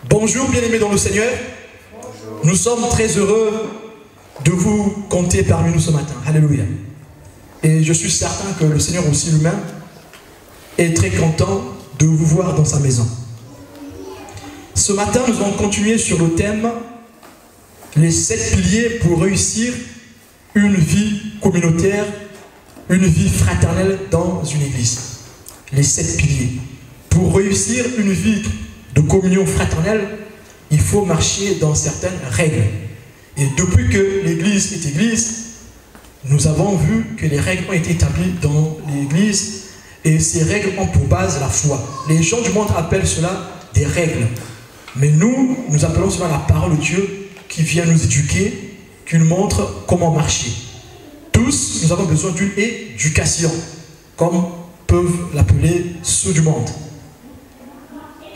Bonjour bien-aimés dans le Seigneur. Bonjour. Nous sommes très heureux de vous compter parmi nous ce matin. Alléluia. Et je suis certain que le Seigneur aussi lui-même est très content de vous voir dans sa maison. Ce matin, nous allons continuer sur le thème les 7 piliers pour réussir une vie communautaire, une vie fraternelle dans une église. Les 7 piliers. Pour réussir une vie de communion fraternelle, il faut marcher dans certaines règles. Et depuis que l'église est église, nous avons vu que les règles ont été établies dans l'église et ces règles ont pour base la foi. Les gens du monde appellent cela des règles. Mais nous appelons cela la parole de Dieu qui vient nous éduquer, qui nous montre comment marcher. Tous, nous avons besoin d'une éducation, comme peuvent l'appeler ceux du monde.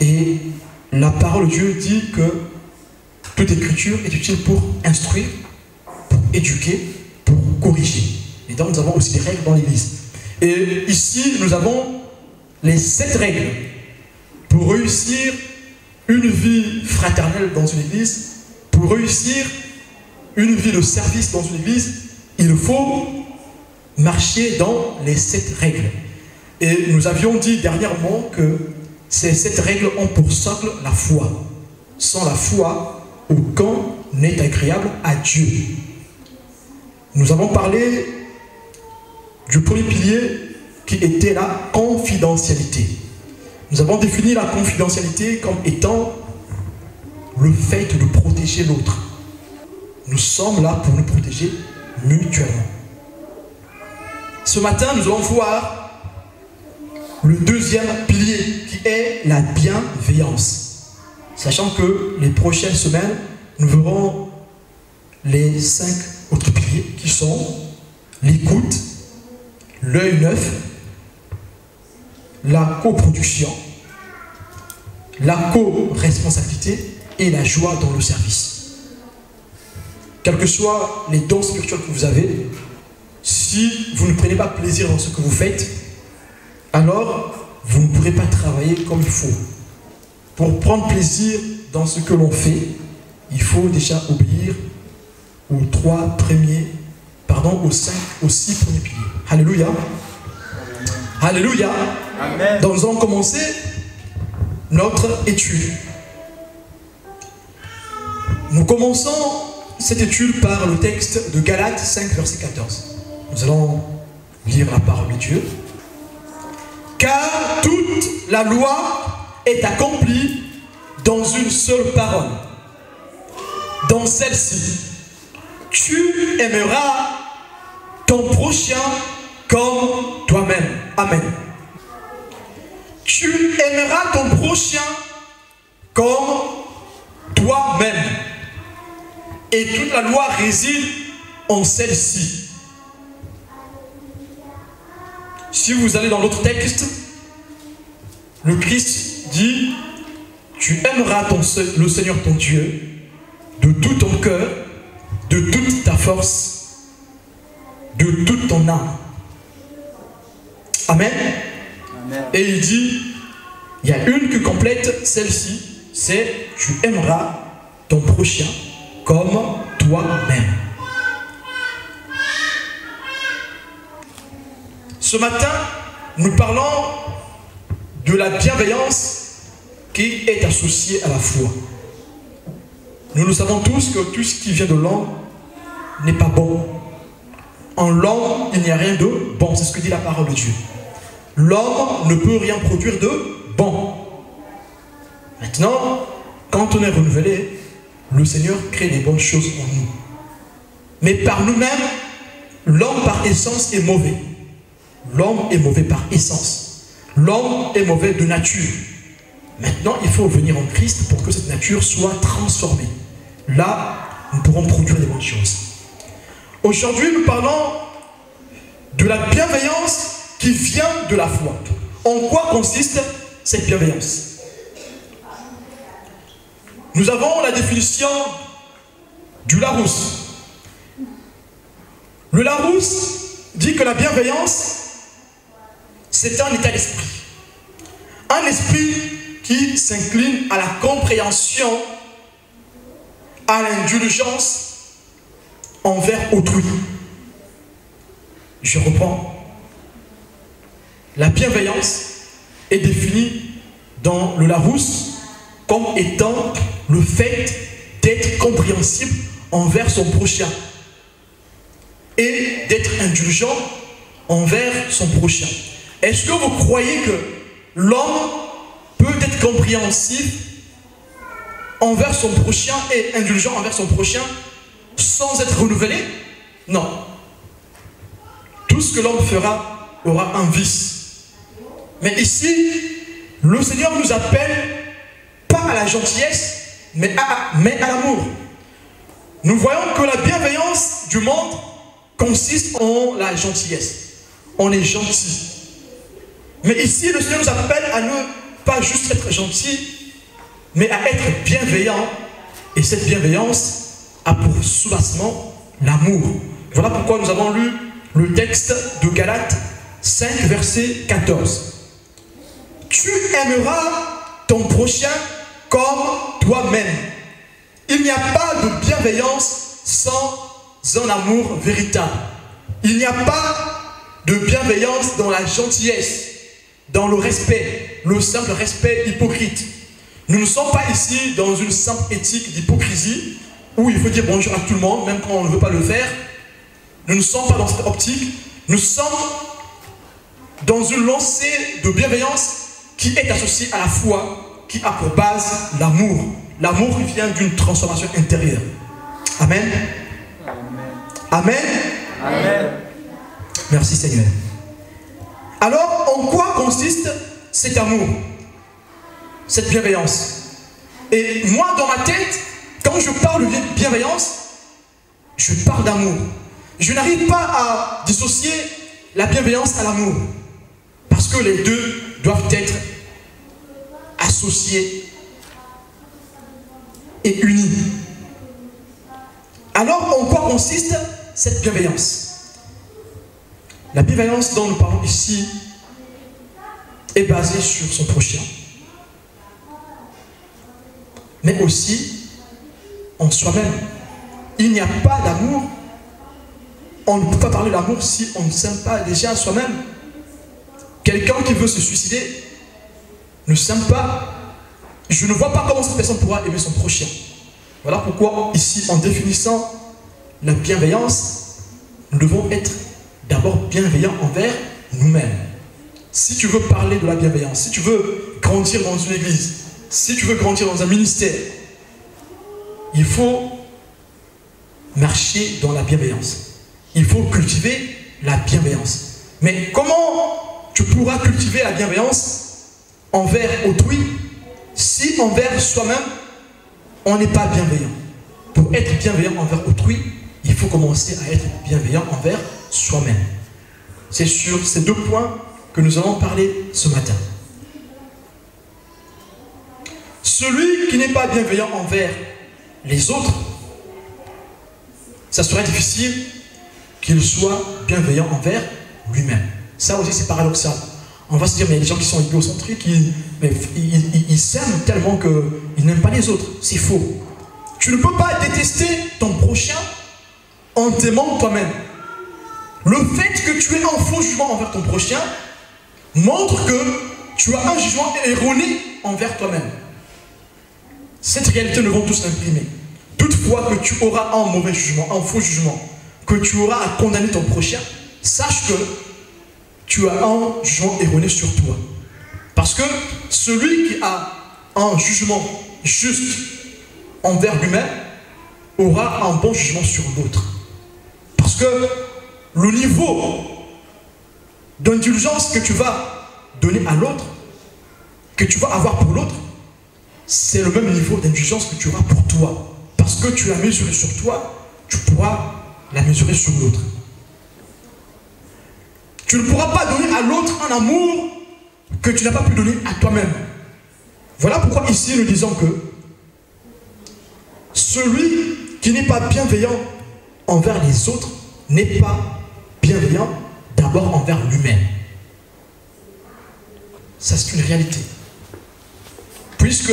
Et la parole de Dieu dit que toute écriture est utile pour instruire, pour éduquer, pour corriger. Et donc nous avons aussi des règles dans l'église. Et ici, nous avons les 7 règles pour réussir une vie fraternelle dans une église. Pour réussir une vie de service dans une église, il faut marcher dans les 7 règles. Et nous avions dit dernièrement que ces 7 règles ont pour socle la foi. Sans la foi, aucun n'est agréable à Dieu. Nous avons parlé du premier pilier qui était la confidentialité. Nous avons défini la confidentialité comme étant le fait de protéger l'autre. Nous sommes là pour nous protéger mutuellement. Ce matin, nous allons voir le deuxième pilier qui est la bienveillance. Sachant que les prochaines semaines, nous verrons les 5 autres piliers qui sont l'écoute, l'œil neuf, la coproduction, la co-responsabilité et la joie dans le service. Quels que soient les dons spirituels que vous avez, si vous ne prenez pas plaisir dans ce que vous faites, alors vous ne pourrez pas travailler comme il faut. Pour prendre plaisir dans ce que l'on fait, il faut déjà obéir aux 6 premiers piliers. Alléluia. Alléluia. Amen. Donc nous allons commencer notre étude. Nous commençons cette étude par le texte de Galates 5, verset 14. Nous allons lire la parole de Dieu. Car toute la loi est accomplie dans une seule parole. Dans celle-ci, tu aimeras ton prochain comme toi-même. Amen. Tu aimeras ton prochain comme toi-même. Et toute la loi réside en celle-ci. Si vous allez dans l'autre texte, le Christ dit, tu aimeras le Seigneur ton Dieu de tout ton cœur, de toute ta force, de toute ton âme. Amen. Amen. Et il dit, il y a une qui complète celle-ci, c'est tu aimeras ton prochain comme toi-même. Ce matin, nous parlons de la bienveillance qui est associée à la foi. Nous le savons tous que tout ce qui vient de l'homme n'est pas bon. En l'homme, il n'y a rien de bon. C'est ce que dit la parole de Dieu. L'homme ne peut rien produire de bon. Maintenant, quand on est renouvelé, le Seigneur crée des bonnes choses en nous. Mais par nous-mêmes, l'homme par essence est mauvais. L'homme est mauvais par essence. L'homme est mauvais de nature. Maintenant, il faut venir en Christ pour que cette nature soit transformée. Là, nous pourrons produire des bonnes choses. Aujourd'hui, nous parlons de la bienveillance qui vient de la foi. En quoi consiste cette bienveillance? Nous avons la définition du Larousse. Le Larousse dit que la bienveillance, c'est un état d'esprit. Un esprit qui s'incline à la compréhension, à l'indulgence envers autrui. Je reprends. La bienveillance est définie dans le Larousse comme étant le fait d'être compréhensible envers son prochain et d'être indulgent envers son prochain. Est-ce que vous croyez que l'homme peut être compréhensif envers son prochain et indulgent envers son prochain sans être renouvelé? Non. Tout ce que l'homme fera aura un vice. Mais ici, le Seigneur nous appelle pas à la gentillesse, mais à l'amour. Nous voyons que la bienveillance du monde consiste en la gentillesse. On est gentil. Mais ici, le Seigneur nous appelle à ne pas juste être gentil, mais à être bienveillant. Et cette bienveillance a pour soubassement l'amour. Voilà pourquoi nous avons lu le texte de Galates 5, verset 14. Tu aimeras ton prochain comme toi-même. Il n'y a pas de bienveillance sans un amour véritable. Il n'y a pas de bienveillance dans la gentillesse, dans le respect, le simple respect hypocrite. Nous ne sommes pas ici dans une simple éthique d'hypocrisie où il faut dire bonjour à tout le monde, même quand on ne veut pas le faire. Nous ne sommes pas dans cette optique. Nous sommes dans une lancée de bienveillance qui est associée à la foi, qui a pour base l'amour. L'amour vient d'une transformation intérieure. Amen. Amen. Amen. Merci Seigneur. Alors, en quoi consiste cet amour, cette bienveillance? Et moi, dans ma tête, quand je parle de bienveillance, je parle d'amour. Je n'arrive pas à dissocier la bienveillance à l'amour. Parce que les deux doivent être associés et unis. Alors, en quoi consiste cette bienveillance? La bienveillance dont nous parlons ici est basée sur son prochain, mais aussi en soi-même. Il n'y a pas d'amour. On ne peut pas parler d'amour si on ne s'aime pas déjà soi-même. Quelqu'un qui veut se suicider ne s'aime pas. Je ne vois pas comment cette personne pourra aimer son prochain. Voilà pourquoi ici, en définissant la bienveillance, nous devons être d'abord bienveillants envers nous-mêmes. Si tu veux parler de la bienveillance, si tu veux grandir dans une église, si tu veux grandir dans un ministère, il faut marcher dans la bienveillance. Il faut cultiver la bienveillance. Mais comment tu pourras cultiver la bienveillance envers autrui si envers soi-même on n'est pas bienveillant? Pour être bienveillant envers autrui, il faut commencer à être bienveillant envers soi-même. C'est sur ces deux points que nous allons parler ce matin. Celui qui n'est pas bienveillant envers les autres, ça serait difficile qu'il soit bienveillant envers lui-même. Ça aussi c'est paradoxal. On va se dire, mais il y a des gens qui sont égocentriques, ils s'aiment tellement qu'ils n'aiment pas les autres. C'est faux. Tu ne peux pas détester ton prochain en t'aimant toi-même. Le fait que tu aies un faux jugement envers ton prochain montre que tu as un jugement erroné envers toi-même. Cette réalité nous va tous imprimer. Toutefois que tu auras un mauvais jugement, un faux jugement, que tu auras à condamner ton prochain, sache que tu as un jugement erroné sur toi. Parce que celui qui a un jugement juste envers lui-même aura un bon jugement sur l'autre. Parce que le niveau d'indulgence que tu vas donner à l'autre, que tu vas avoir pour l'autre, c'est le même niveau d'indulgence que tu auras pour toi. Parce que tu l'as mesuré sur toi, tu pourras la mesurer sur l'autre. Tu ne pourras pas donner à l'autre un amour que tu n'as pas pu donner à toi-même. Voilà pourquoi ici nous disons que celui qui n'est pas bienveillant envers les autres n'est pas bienveillant d'abord envers lui-même. Ça, c'est une réalité. puisque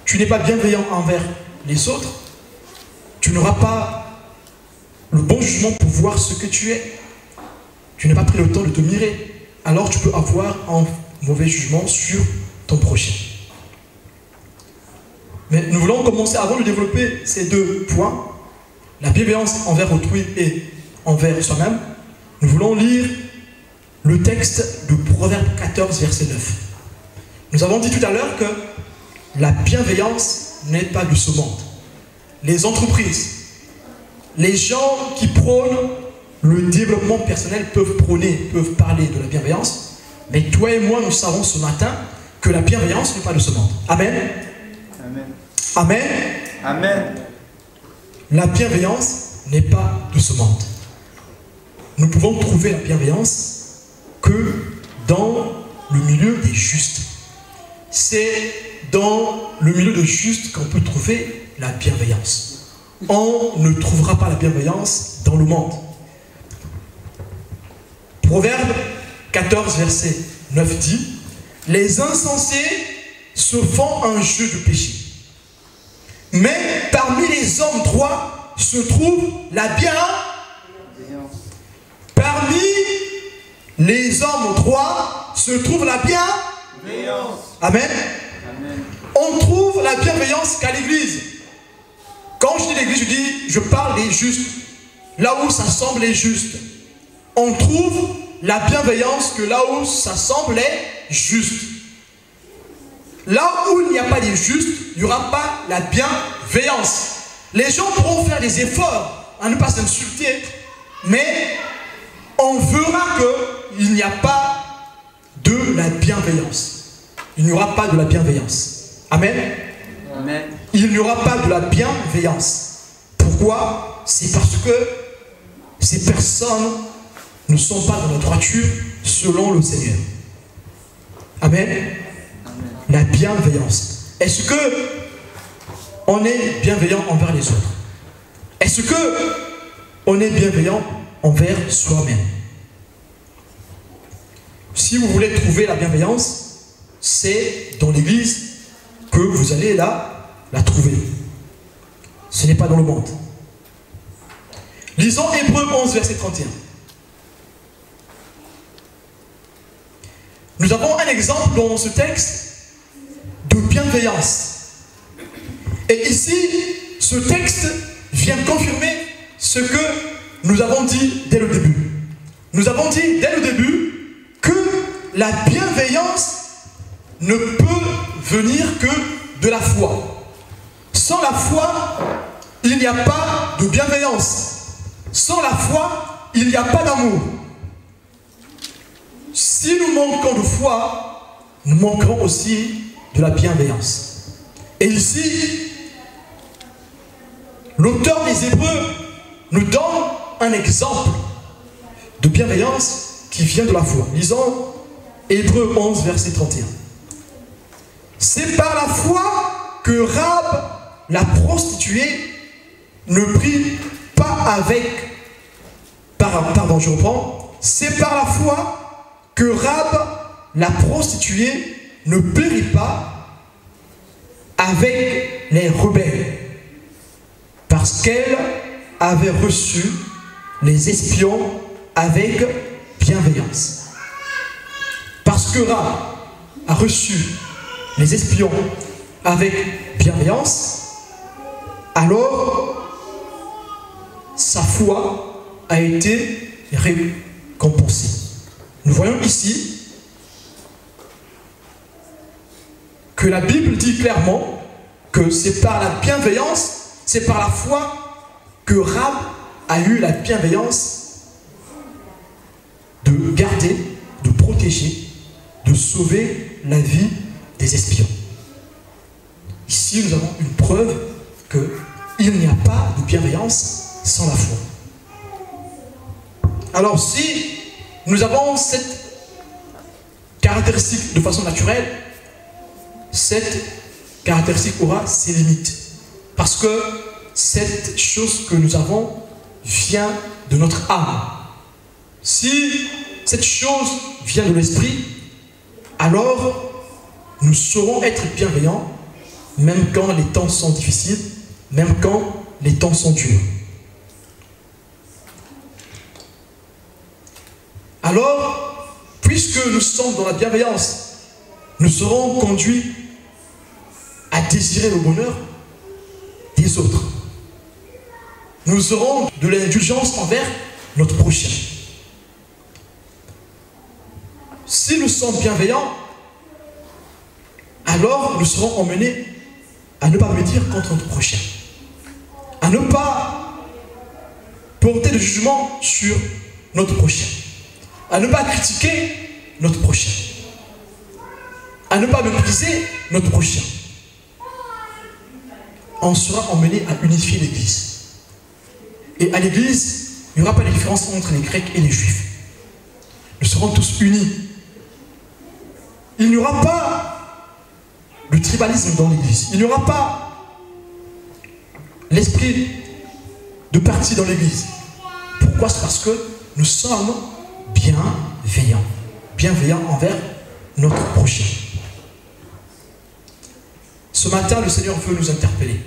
tu n'es pas bienveillant envers les autres, tu n'auras pas le bon jugement pour voir ce que tu es. Tu n'as pas pris le temps de te mirer. Alors tu peux avoir un mauvais jugement sur ton prochain. Mais nous voulons commencer, avant de développer ces deux points, la bienveillance envers autrui et envers soi-même, nous voulons lire le texte de Proverbe 14, verset 9. Nous avons dit tout à l'heure que la bienveillance n'est pas de ce monde. Les entreprises, les gens qui prônent le développement personnel peuvent parler de la bienveillance, mais toi et moi, nous savons ce matin que la bienveillance n'est pas de ce monde. Amen. Amen. Amen. Amen. La bienveillance n'est pas de ce monde. Nous pouvons trouver la bienveillance que dans le milieu des justes. C'est dans le milieu des justes qu'on peut trouver la bienveillance. On ne trouvera pas la bienveillance dans le monde. Proverbe 14, verset 9 dit: les insensés se font un jeu de péché. Mais parmi les hommes droits se trouve la bienveillance. Parmi les hommes droits se trouve la bienveillance. Amen. Amen. On trouve la bienveillance qu'à l'église. Quand je dis l'église, je parle des justes. Là où ça semble les justes. On trouve la bienveillance que là où ça semble les justes. Là où il n'y a pas des justes, il n'y aura pas la bienveillance. Les gens pourront faire des efforts à ne pas s'insulter, mais on verra qu'il n'y a pas de la bienveillance. Il n'y aura pas de la bienveillance. Amen. Amen. Il n'y aura pas de la bienveillance. Pourquoi? C'est parce que ces personnes ne sont pas dans la droiture selon le Seigneur. Amen. Amen. La bienveillance. Est-ce que on est bienveillant envers les autres? Est-ce que on est bienveillant envers soi-même? Si vous voulez trouver la bienveillance, c'est dans l'église que vous allez la trouver. Ce n'est pas dans le monde. Lisons Hébreux 11, verset 31. Nous avons un exemple dans ce texte de bienveillance. Et ici, ce texte vient confirmer ce que nous avons dit dès le début. Nous avons dit dès le début que la bienveillance ne peut venir que de la foi. Sans la foi, il n'y a pas de bienveillance. Sans la foi, il n'y a pas d'amour. Si nous manquons de foi, nous manquerons aussi de la bienveillance. Et ici, l'auteur des Hébreux nous donne un exemple de bienveillance qui vient de la foi. Lisons Hébreux 11, verset 31. C'est par la foi que Rahab, la prostituée, ne prit pas avec... Pardon, je reprends. C'est par la foi que Rahab, la prostituée, ne périt pas avec les rebelles, parce qu'elle avait reçu les espions avec bienveillance. Parce que Rahab a reçu les espions avec bienveillance, alors sa foi a été récompensée. Nous voyons ici que la Bible dit clairement que c'est par la bienveillance, c'est par la foi que Rahab a eu la bienveillance de garder, de protéger, de sauver la vie des espions. Ici, nous avons une preuve qu'il n'y a pas de bienveillance sans la foi. Alors, si nous avons cette caractéristique de façon naturelle, cette caractéristique aura ses limites. Parce que cette chose que nous avons vient de notre âme. Si cette chose vient de l'esprit, alors nous saurons être bienveillants, même quand les temps sont difficiles, même quand les temps sont durs. Alors, puisque nous sommes dans la bienveillance, nous serons conduits à désirer le bonheur des autres. Nous aurons de l'indulgence envers notre prochain. Si nous sommes bienveillants, alors nous serons emmenés à ne pas médire contre notre prochain, à ne pas porter de jugement sur notre prochain, à ne pas critiquer notre prochain, à ne pas mépriser notre prochain. On sera emmené à unifier l'Église. Et à l'Église, il n'y aura pas de différence entre les Grecs et les Juifs. Nous serons tous unis. Il n'y aura pas de tribalisme dans l'Église. Il n'y aura pas l'esprit de parti dans l'Église. Pourquoi? C'est parce que nous sommes bienveillants. Bienveillants envers notre prochain. Ce matin, le Seigneur veut nous interpeller.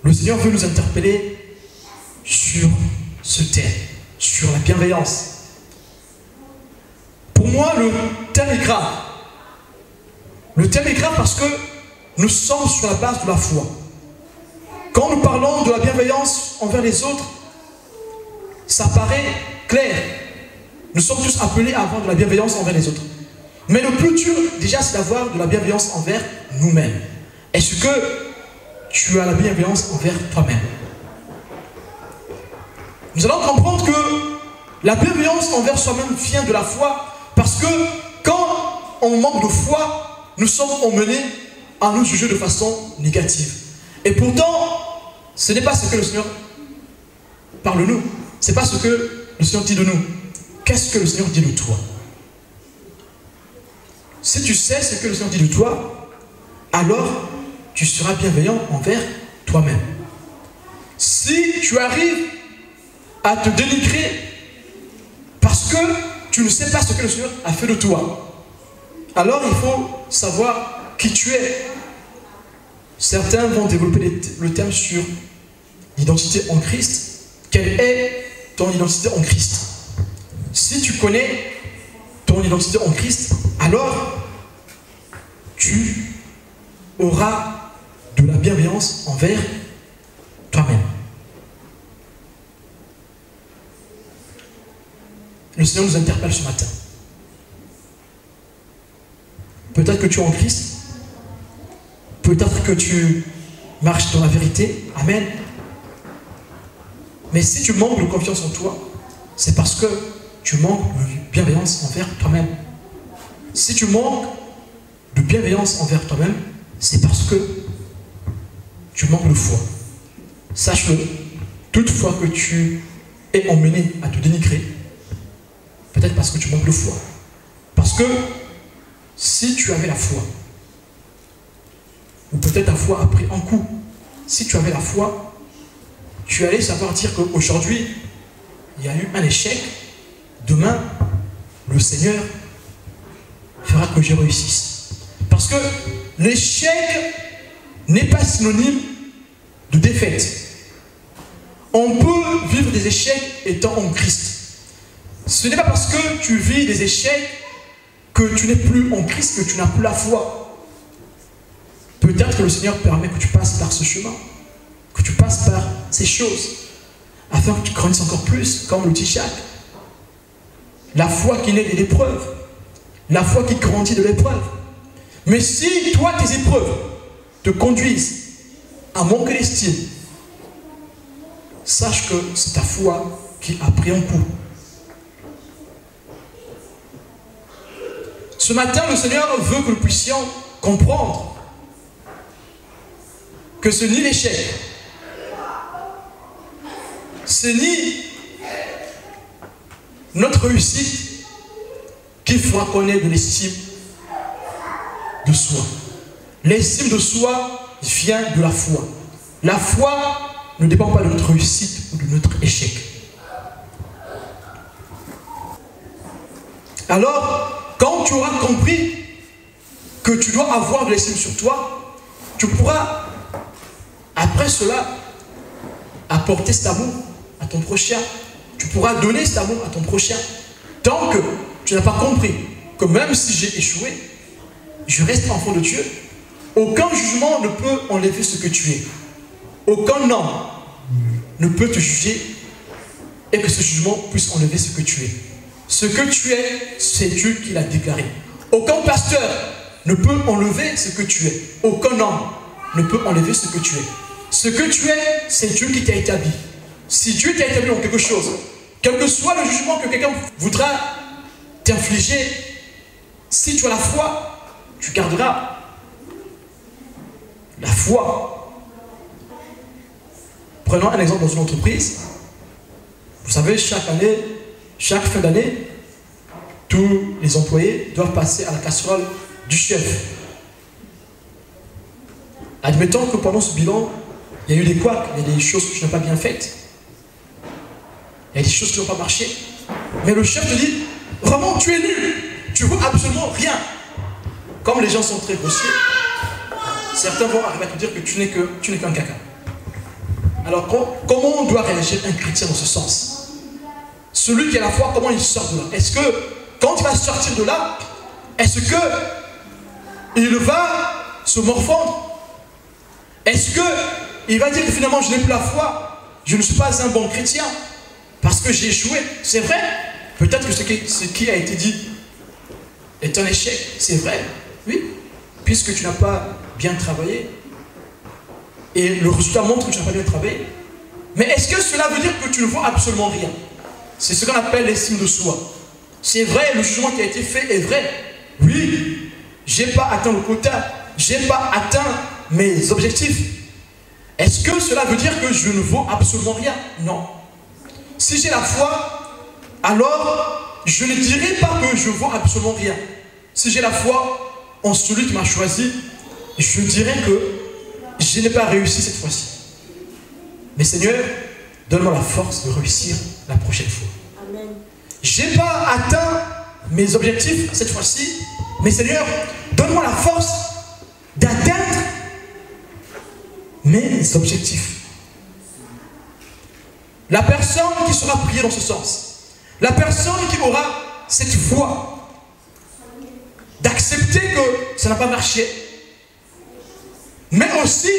Le Seigneur veut nous interpeller sur ce thème, sur la bienveillance. Pour moi, le thème est grave. Le thème est grave parce que nous sommes sur la base de la foi. Quand nous parlons de la bienveillance envers les autres, ça paraît clair. Nous sommes tous appelés à avoir de la bienveillance envers les autres. Mais le plus dur, déjà, c'est d'avoir de la bienveillance envers nous-mêmes. Est-ce que tu as la bienveillance envers toi-même? Nous allons comprendre que la bienveillance envers soi-même vient de la foi, parce que quand on manque de foi, nous sommes emmenés à nous juger de façon négative. Et pourtant, ce n'est pas ce que le Seigneur parle de nous. Ce n'est pas ce que le Seigneur dit de nous. Qu'est-ce que le Seigneur dit de toi? Si tu sais ce que le Seigneur dit de toi, alors tu seras bienveillant envers toi-même. Si tu arrives à te dénigrer parce que tu ne sais pas ce que le Seigneur a fait de toi, alors il faut savoir qui tu es. Certains vont développer le thème sur l'identité en Christ. Quelle est ton identité en Christ? Si tu connais ton identité en Christ, alors tu auras de la bienveillance envers toi-même. Le Seigneur nous interpelle ce matin. Peut-être que tu es en Christ. Peut-être que tu marches dans la vérité. Amen. Mais si tu manques de confiance en toi, c'est parce que tu manques de bienveillance envers toi-même. Si tu manques de bienveillance envers toi-même, c'est parce que tu manques de foi. Sache-le, toute fois que tu es emmené à te dénigrer, peut-être parce que tu manques de foi. Parce que si tu avais la foi, ou peut-être ta foi a pris un coup, si tu avais la foi, tu allais savoir dire qu'aujourd'hui, il y a eu un échec, demain, le Seigneur fera que je réussisse. Parce que l'échec n'est pas synonyme de défaite. On peut vivre des échecs étant en Christ. Ce n'est pas parce que tu vis des échecs que tu n'es plus en Christ, que tu n'as plus la foi. Peut-être que le Seigneur permet que tu passes par ce chemin, que tu passes par ces choses, afin que tu grandisses encore plus, comme le dit Jacques. La foi qui naît de l'épreuve, la foi qui grandit de l'épreuve. Mais si toi, tes épreuves te conduisent à manquer d'estime, sache que c'est ta foi qui a pris un coup. Ce matin, le Seigneur veut que nous puissions comprendre que ce n'est ni l'échec, c'est ni notre réussite qui fera connaître de l'estime de soi. L'estime de soi vient de la foi. La foi ne dépend pas de notre réussite ou de notre échec. Alors, quand tu auras compris que tu dois avoir de l'estime sur toi, tu pourras, après cela, apporter cet amour à ton prochain. Tu pourras donner cet amour à ton prochain. Tant que tu n'as pas compris que même si j'ai échoué, je reste enfant de Dieu, aucun jugement ne peut enlever ce que tu es. Aucun homme ne peut te juger et que ce jugement puisse enlever ce que tu es. Ce que tu es, c'est Dieu qui l'a déclaré. Aucun pasteur ne peut enlever ce que tu es. Aucun homme ne peut enlever ce que tu es. Ce que tu es, c'est Dieu qui t'a établi. Si Dieu t'a établi dans quelque chose, quel que soit le jugement que quelqu'un voudra t'infliger, si tu as la foi, tu garderas la foi. Prenons un exemple dans une entreprise. Vous savez, chaque année, chaque fin d'année, tous les employés doivent passer à la casserole du chef. Admettons que pendant ce bilan, il y a eu des couacs, il y a des choses que tu n'as pas bien faites. Il y a des choses qui n'ont pas marché. Mais le chef te dit, vraiment, tu es nul. Tu ne vaux absolument rien. Comme les gens sont très grossiers, certains vont arriver à te dire que tu n'es qu'un caca. Alors, comment on doit réagir un chrétien dans ce sens? Celui qui a la foi, comment il sort de là? Est-ce que, quand il va sortir de là, est-ce que il va se morfondre? Est-ce que il va dire que finalement je n'ai plus la foi, je ne suis pas un bon chrétien parce que j'ai échoué? C'est vrai. Peut-être que ce qui a été dit est un échec. C'est vrai. Oui. Puisque tu n'as pas bien travaillé. Et le résultat montre que tu n'as pas bien travaillé. Mais est-ce que cela veut dire que tu ne vaux absolument rien? C'est ce qu'on appelle l'estime de soi. C'est vrai, le jugement qui a été fait est vrai. Oui, je n'ai pas atteint le quota. Je n'ai pas atteint mes objectifs. Est-ce que cela veut dire que je ne vaux absolument rien? Non. Si j'ai la foi, alors je ne dirai pas que je vaux absolument rien. Si j'ai la foi en celui qui m'a choisi, je dirais que je n'ai pas réussi cette fois-ci. Mais Seigneur, donne-moi la force de réussir la prochaine fois. Amen. Je n'ai pas atteint mes objectifs cette fois-ci, mais Seigneur, donne-moi la force d'atteindre mes objectifs. La personne qui sera priée dans ce sens, la personne qui aura cette foi d'accepter que ça n'a pas marché, mais aussi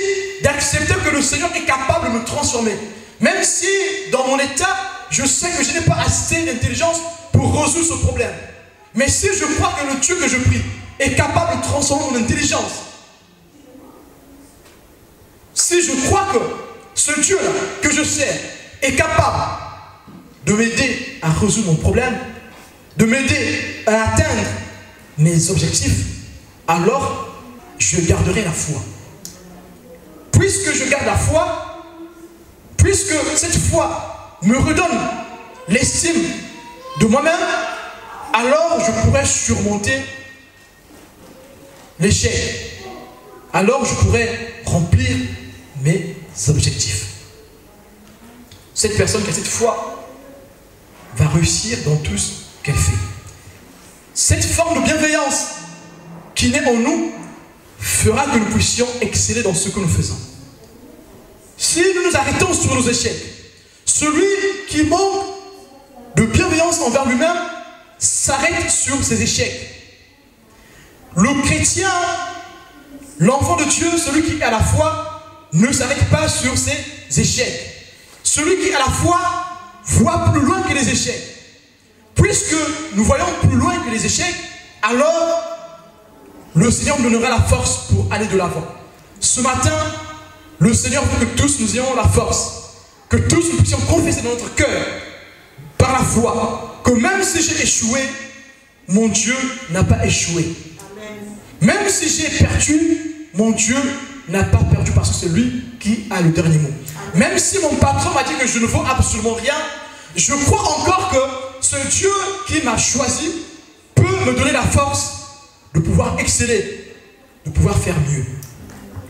d'accepter que le Seigneur est capable de me transformer. Même si dans mon état, je sais que je n'ai pas assez d'intelligence pour résoudre ce problème. Mais si je crois que le Dieu que je prie est capable de transformer mon intelligence, si je crois que ce Dieu-là que je sais est capable de m'aider à résoudre mon problème, de m'aider à atteindre mes objectifs, alors je garderai la foi. Puisque je garde la foi, puisque cette foi me redonne l'estime de moi-même, alors je pourrai surmonter l'échec. Alors je pourrai remplir mes objectifs. Cette personne qui a cette foi va réussir dans tout ce qu'elle fait. Cette forme de bienveillance qui naît en nous fera que nous puissions exceller dans ce que nous faisons. Si nous nous arrêtons sur nos échecs, celui qui manque de bienveillance envers lui-même s'arrête sur ses échecs. Le chrétien, l'enfant de Dieu, celui qui a la foi, ne s'arrête pas sur ses échecs. Celui qui a la foi voit plus loin que les échecs. Puisque nous voyons plus loin que les échecs, alors le Seigneur nous donnera la force pour aller de l'avant. Ce matin, le Seigneur veut que tous nous ayons la force, que tous nous puissions confesser dans notre cœur, par la foi, que même si j'ai échoué, mon Dieu n'a pas échoué. Amen. Même si j'ai perdu, mon Dieu n'a pas perdu parce que c'est lui qui a le dernier mot. Amen. Même si mon patron m'a dit que je ne vaux absolument rien, je crois encore que ce Dieu qui m'a choisi peut me donner la force de pouvoir exceller, de pouvoir faire mieux.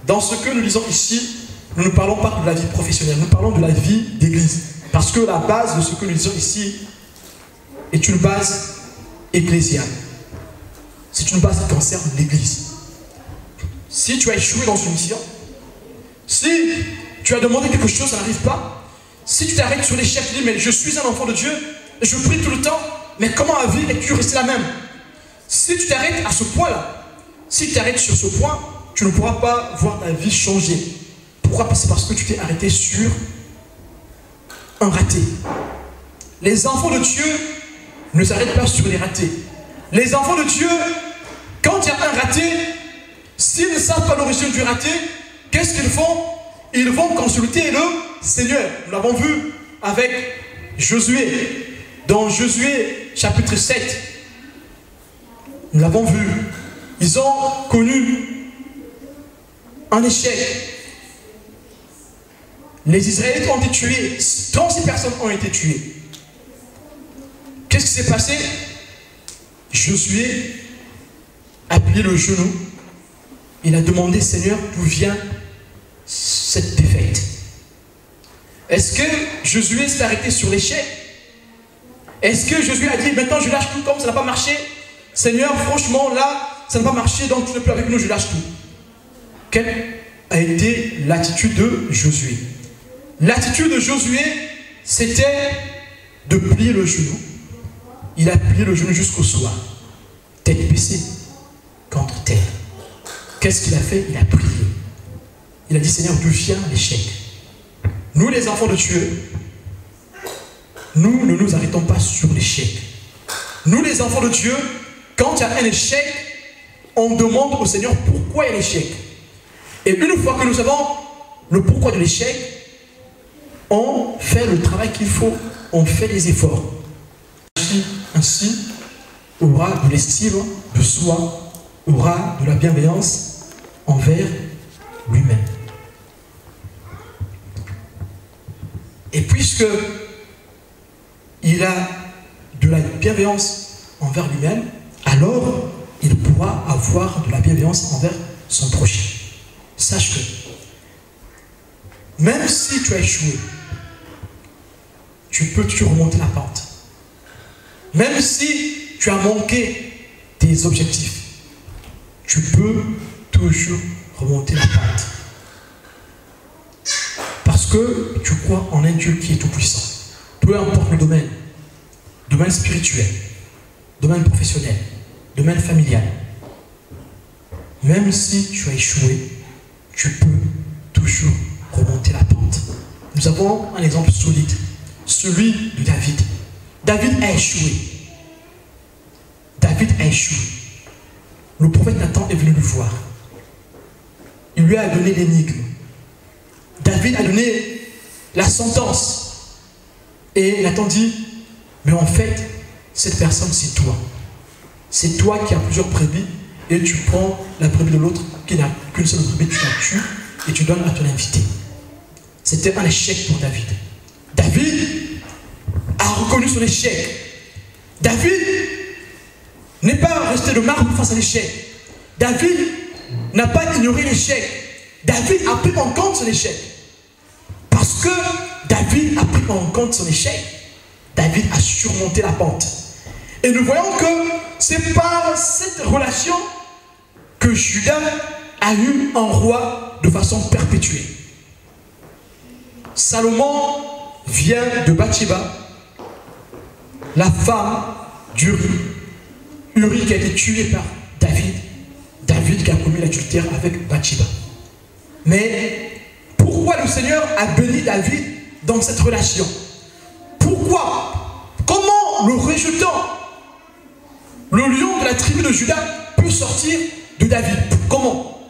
Dans ce que nous lisons ici, nous ne parlons pas de la vie professionnelle, nous parlons de la vie d'église. Parce que la base de ce que nous lisons ici est une base ecclésiale. C'est une base qui concerne l'église. si tu as échoué dans une mission, si tu as demandé quelque chose, ça n'arrive pas, si tu t'arrêtes sur l'échec, tu dis, mais je suis un enfant de Dieu, je prie tout le temps, mais comment ma vie est-tu restée la même? Si tu t'arrêtes à ce point-là, si tu t'arrêtes sur ce point, tu ne pourras pas voir ta vie changer. Pourquoi? C'est parce que tu t'es arrêté sur un raté. Les enfants de Dieu ne s'arrêtent pas sur les ratés. Les enfants de Dieu, quand il y a un raté, s'ils ne savent pas l'origine du raté, qu'est-ce qu'ils font? Ils vont consulter le Seigneur. Nous l'avons vu avec Josué. Dans Josué chapitre 7, nous l'avons vu. Ils ont connu un échec. Les Israélites ont été tués. 36 personnes ont été tuées. Qu'est-ce qui s'est passé? Josué a plié le genou. Il a demandé, Seigneur, d'où vient cette défaite? Est-ce que Josué s'est arrêté sur l'échec? Est-ce que Josué a dit, maintenant je lâche tout comme ça n'a pas marché? Seigneur, franchement, là, ça n'a pas marché, donc tu n'es plus avec nous, je lâche tout. Quelle a été l'attitude de Josué? L'attitude de Josué, c'était de plier le genou. Il a plié le genou jusqu'au soir, tête baissée contre terre. Qu'est-ce qu'il a fait? Il a prié. Il a dit, Seigneur, d'où vient l'échec? Nous, les enfants de Dieu, nous ne nous arrêtons pas sur l'échec. Nous, les enfants de Dieu, quand il y a un échec, on demande au Seigneur pourquoi il y a l'échec. Et une fois que nous savons le pourquoi de l'échec, on fait le travail qu'il faut, on fait les efforts. Ainsi, aura de l'estime de soi, aura de la bienveillance envers lui-même. Et puisque il a de la bienveillance envers lui-même, alors il pourra avoir de la bienveillance envers son prochain. Sache que même si tu as échoué, tu peux toujours remonter la pente. Même si tu as manqué tes objectifs, tu peux toujours remonter la pente. Parce que tu crois en un Dieu qui est tout-puissant. Peu importe le domaine, domaine spirituel, domaine professionnel, domaine familial. Même si tu as échoué, tu peux toujours remonter la pente. Nous avons un exemple solide, celui de David. David a échoué. David a échoué. Le prophète Nathan est venu le voir. Il lui a donné l'énigme. David a donné la sentence. Et Nathan dit, mais en fait, cette personne, c'est toi. C'est toi qui as plusieurs brebis et tu prends la brebis de l'autre qui n'a qu'une seule brebis, tu la tues et tu donnes à ton invité. C'était un échec pour David. David a reconnu son échec. David n'est pas resté de marbre face à l'échec. David n'a pas ignoré l'échec. David a pris en compte son échec. Parce que David a pris en compte son échec, David a surmonté la pente. Et nous voyons que c'est par cette relation que Juda a eu un roi de façon perpétuée. Salomon vient de Bathsheba, la femme d'Uri. Uri qui a été tué par David. David qui a commis l'adultère avec Bathsheba. Mais pourquoi le Seigneur a béni David dans cette relation? Pourquoi? Comment le rejetant, le lion de la tribu de Juda peut sortir de David? Comment?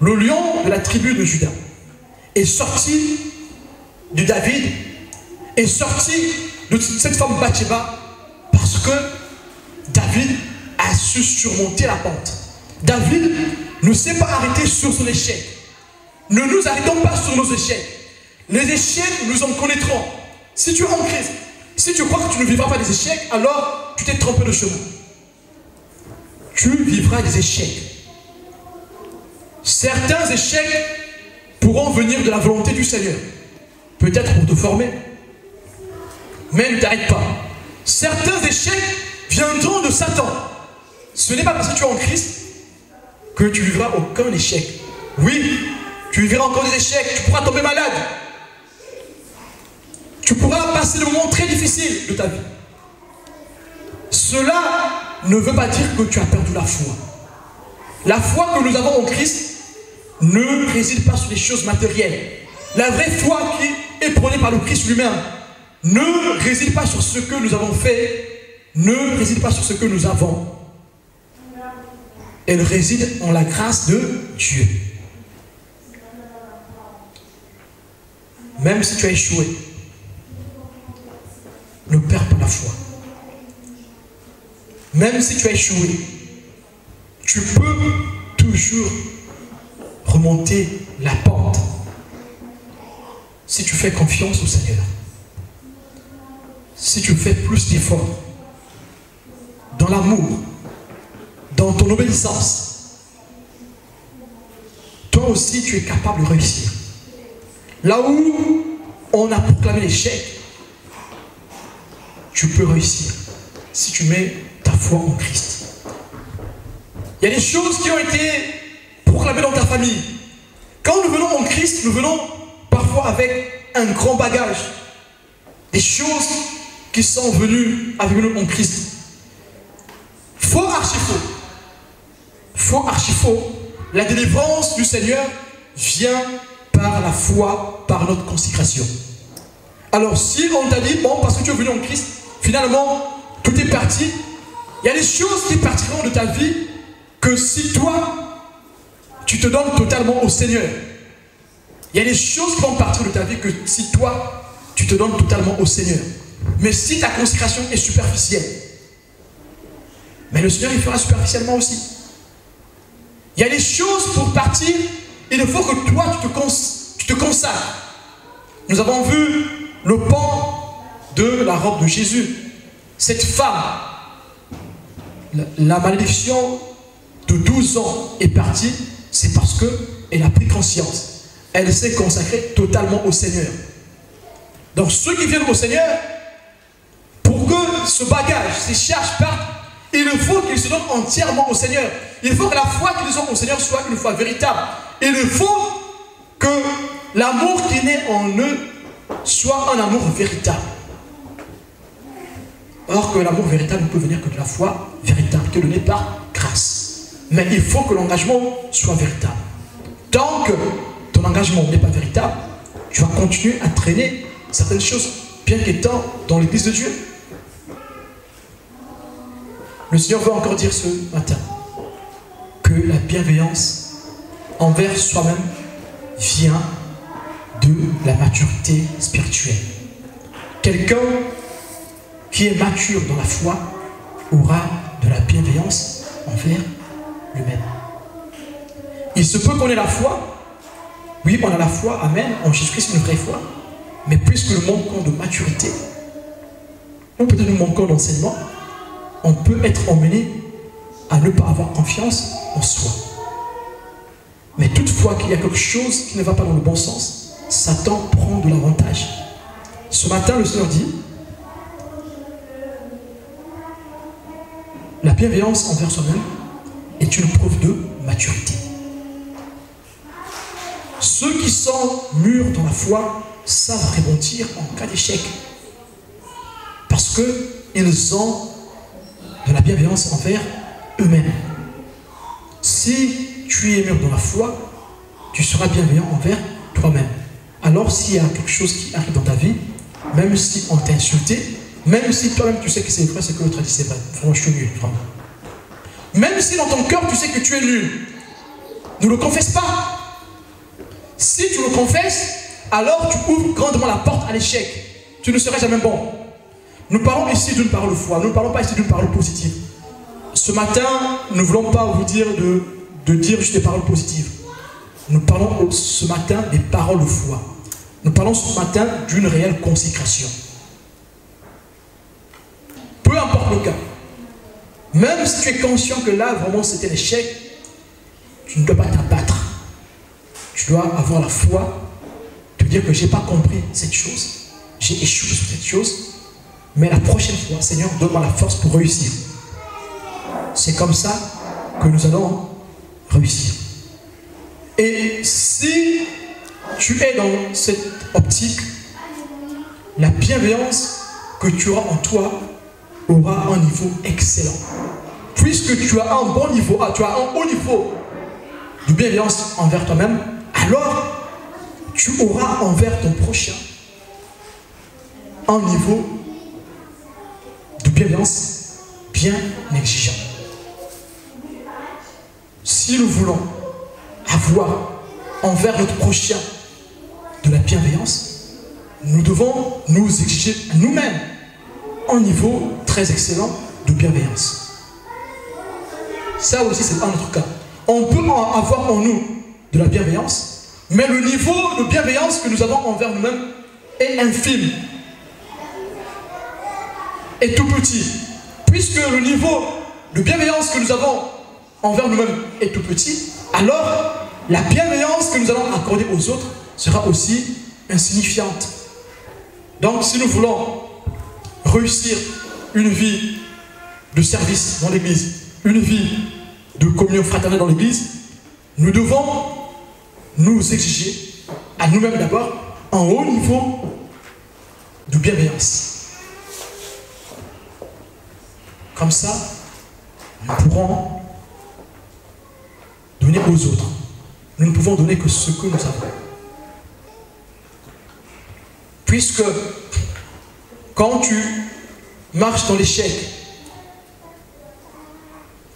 Le lion de la tribu de Juda est sorti de David, est sorti de cette femme Bathsheba parce que David a su surmonter la pente. David ne s'est pas arrêté sur son échec. Ne nous arrêtons pas sur nos échecs. Les échecs, nous en connaîtrons. Si tu es en Christ, si tu crois que tu ne vivras pas des échecs, alors tu t'es trompé de chemin. Tu vivras des échecs. Certains échecs pourront venir de la volonté du Seigneur. Peut-être pour te former. Mais ne t'arrête pas. Certains échecs viendront de Satan. Ce n'est pas parce que tu es en Christ que tu vivras aucun échec. Oui, tu vivras encore des échecs, tu pourras tomber malade. Tu pourras passer des moments très difficiles de ta vie. Cela ne veut pas dire que tu as perdu la foi. La foi que nous avons en Christ ne réside pas sur les choses matérielles. La vraie foi qui est prônée par le Christ lui-même ne réside pas sur ce que nous avons fait, ne réside pas sur ce que nous avons. Elle réside en la grâce de Dieu. Même si tu as échoué, ne perds pas la foi. Même si tu as échoué, tu peux toujours remonter la pente si tu fais confiance au Seigneur. Si tu fais plus d'efforts dans l'amour, dans ton obéissance, toi aussi tu es capable de réussir. Là où on a proclamé l'échec, tu peux réussir si tu mets ta foi en Christ. Il y a des choses qui ont été proclamées dans ta famille. Quand nous venons en Christ, nous venons parfois avec un grand bagage. Des choses qui sont venues avec nous en Christ. Faux, archi faux. Faux, archi faux. La délivrance du Seigneur vient par la foi, par notre consécration. Alors si on t'a dit, bon, parce que tu es venu en Christ, finalement, tout est parti, il y a des choses qui partiront de ta vie que si toi, tu te donnes totalement au Seigneur. Il y a des choses qui vont partir de ta vie que si toi, tu te donnes totalement au Seigneur. Mais si ta consécration est superficielle, mais le Seigneur il fera superficiellement aussi. Il y a des choses pour partir, il faut que toi tu te consacres. Nous avons vu le pan de la robe de Jésus. Cette femme, la malédiction de 12 ans est partie, c'est parce qu'elle a pris conscience. Elle s'est consacrée totalement au Seigneur. Donc ceux qui viennent au Seigneur, pour que ce bagage, ces charges partent, il faut qu'ils se donnent entièrement au Seigneur. Il faut que la foi qu'ils ont au Seigneur soit une foi véritable. Il faut que l'amour qui naît en eux soit un amour véritable. Or que l'amour véritable ne peut venir que de la foi véritable, qui est donnée par grâce. Mais il faut que l'engagement soit véritable. Tant que ton engagement n'est pas véritable, tu vas continuer à traîner certaines choses, bien qu'étant dans l'église de Dieu. Le Seigneur veut encore dire ce matin que la bienveillance envers soi-même vient de la maturité spirituelle. Quelqu'un qui est mature dans la foi aura de la bienveillance envers lui-même. Il se peut qu'on ait la foi. Oui, on a la foi, amen, en Jésus-Christ, une vraie foi. Mais puisque nous manquons de maturité, ou peut-être nous manquons d'enseignement, on peut être emmené à ne pas avoir confiance en soi. Mais toutefois qu'il y a quelque chose qui ne va pas dans le bon sens, Satan prend de l'avantage. Ce matin, le Seigneur dit, la bienveillance envers soi-même est une preuve de maturité. Ceux qui sont mûrs dans la foi savent rebondir en cas d'échec. Parce qu'ils ont de la bienveillance envers eux-mêmes. Si tu es mûr dans la foi, tu seras bienveillant envers toi-même. Alors s'il y a quelque chose qui arrive dans ta vie, même si on t'a insulté, même si toi-même tu sais que c'est vrai, c'est que l'autre a dit c'est vrai, vraiment je suis nul, vraiment. Même si dans ton cœur tu sais que tu es nul, ne le confesse pas. Si tu le confesses, alors tu ouvres grandement la porte à l'échec. Tu ne seras jamais bon. Nous parlons ici d'une parole de foi, nous ne parlons pas ici d'une parole positive. Ce matin, nous ne voulons pas vous dire de dire juste des paroles positives. Nous parlons ce matin des paroles de foi. Nous parlons ce matin d'une réelle consécration. Peu importe le cas, même si tu es conscient que là, vraiment, c'était l'échec, tu ne dois pas t'abattre. Tu dois avoir la foi, te dire que je n'ai pas compris cette chose, j'ai échoué sur cette chose, mais la prochaine fois, Seigneur, donne-moi la force pour réussir. C'est comme ça que nous allons réussir. Et si tu es dans cette optique, la bienveillance que tu auras en toi aura un niveau excellent. Puisque tu as un bon niveau, tu as un haut niveau de bienveillance envers toi-même, alors tu auras envers ton prochain un niveau de bienveillance bien exigeant. Si nous voulons avoir envers notre prochain de la bienveillance, nous devons nous exiger à nous-mêmes un niveau très excellent de bienveillance. Ça aussi, c'est un autre cas. On peut avoir en nous de la bienveillance, mais le niveau de bienveillance que nous avons envers nous-mêmes est infime, est tout petit. Puisque le niveau de bienveillance que nous avons envers nous-mêmes est tout petit, alors la bienveillance que nous allons accorder aux autres sera aussi insignifiante. Donc si nous voulons réussir une vie de service dans l'église, une vie de communion fraternelle dans l'église, nous devons nous exiger à nous-mêmes d'abord un haut niveau de bienveillance. Comme ça, nous pourrons donner aux autres. Nous ne pouvons donner que ce que nous avons. Puisque quand tu marches dans l'échec,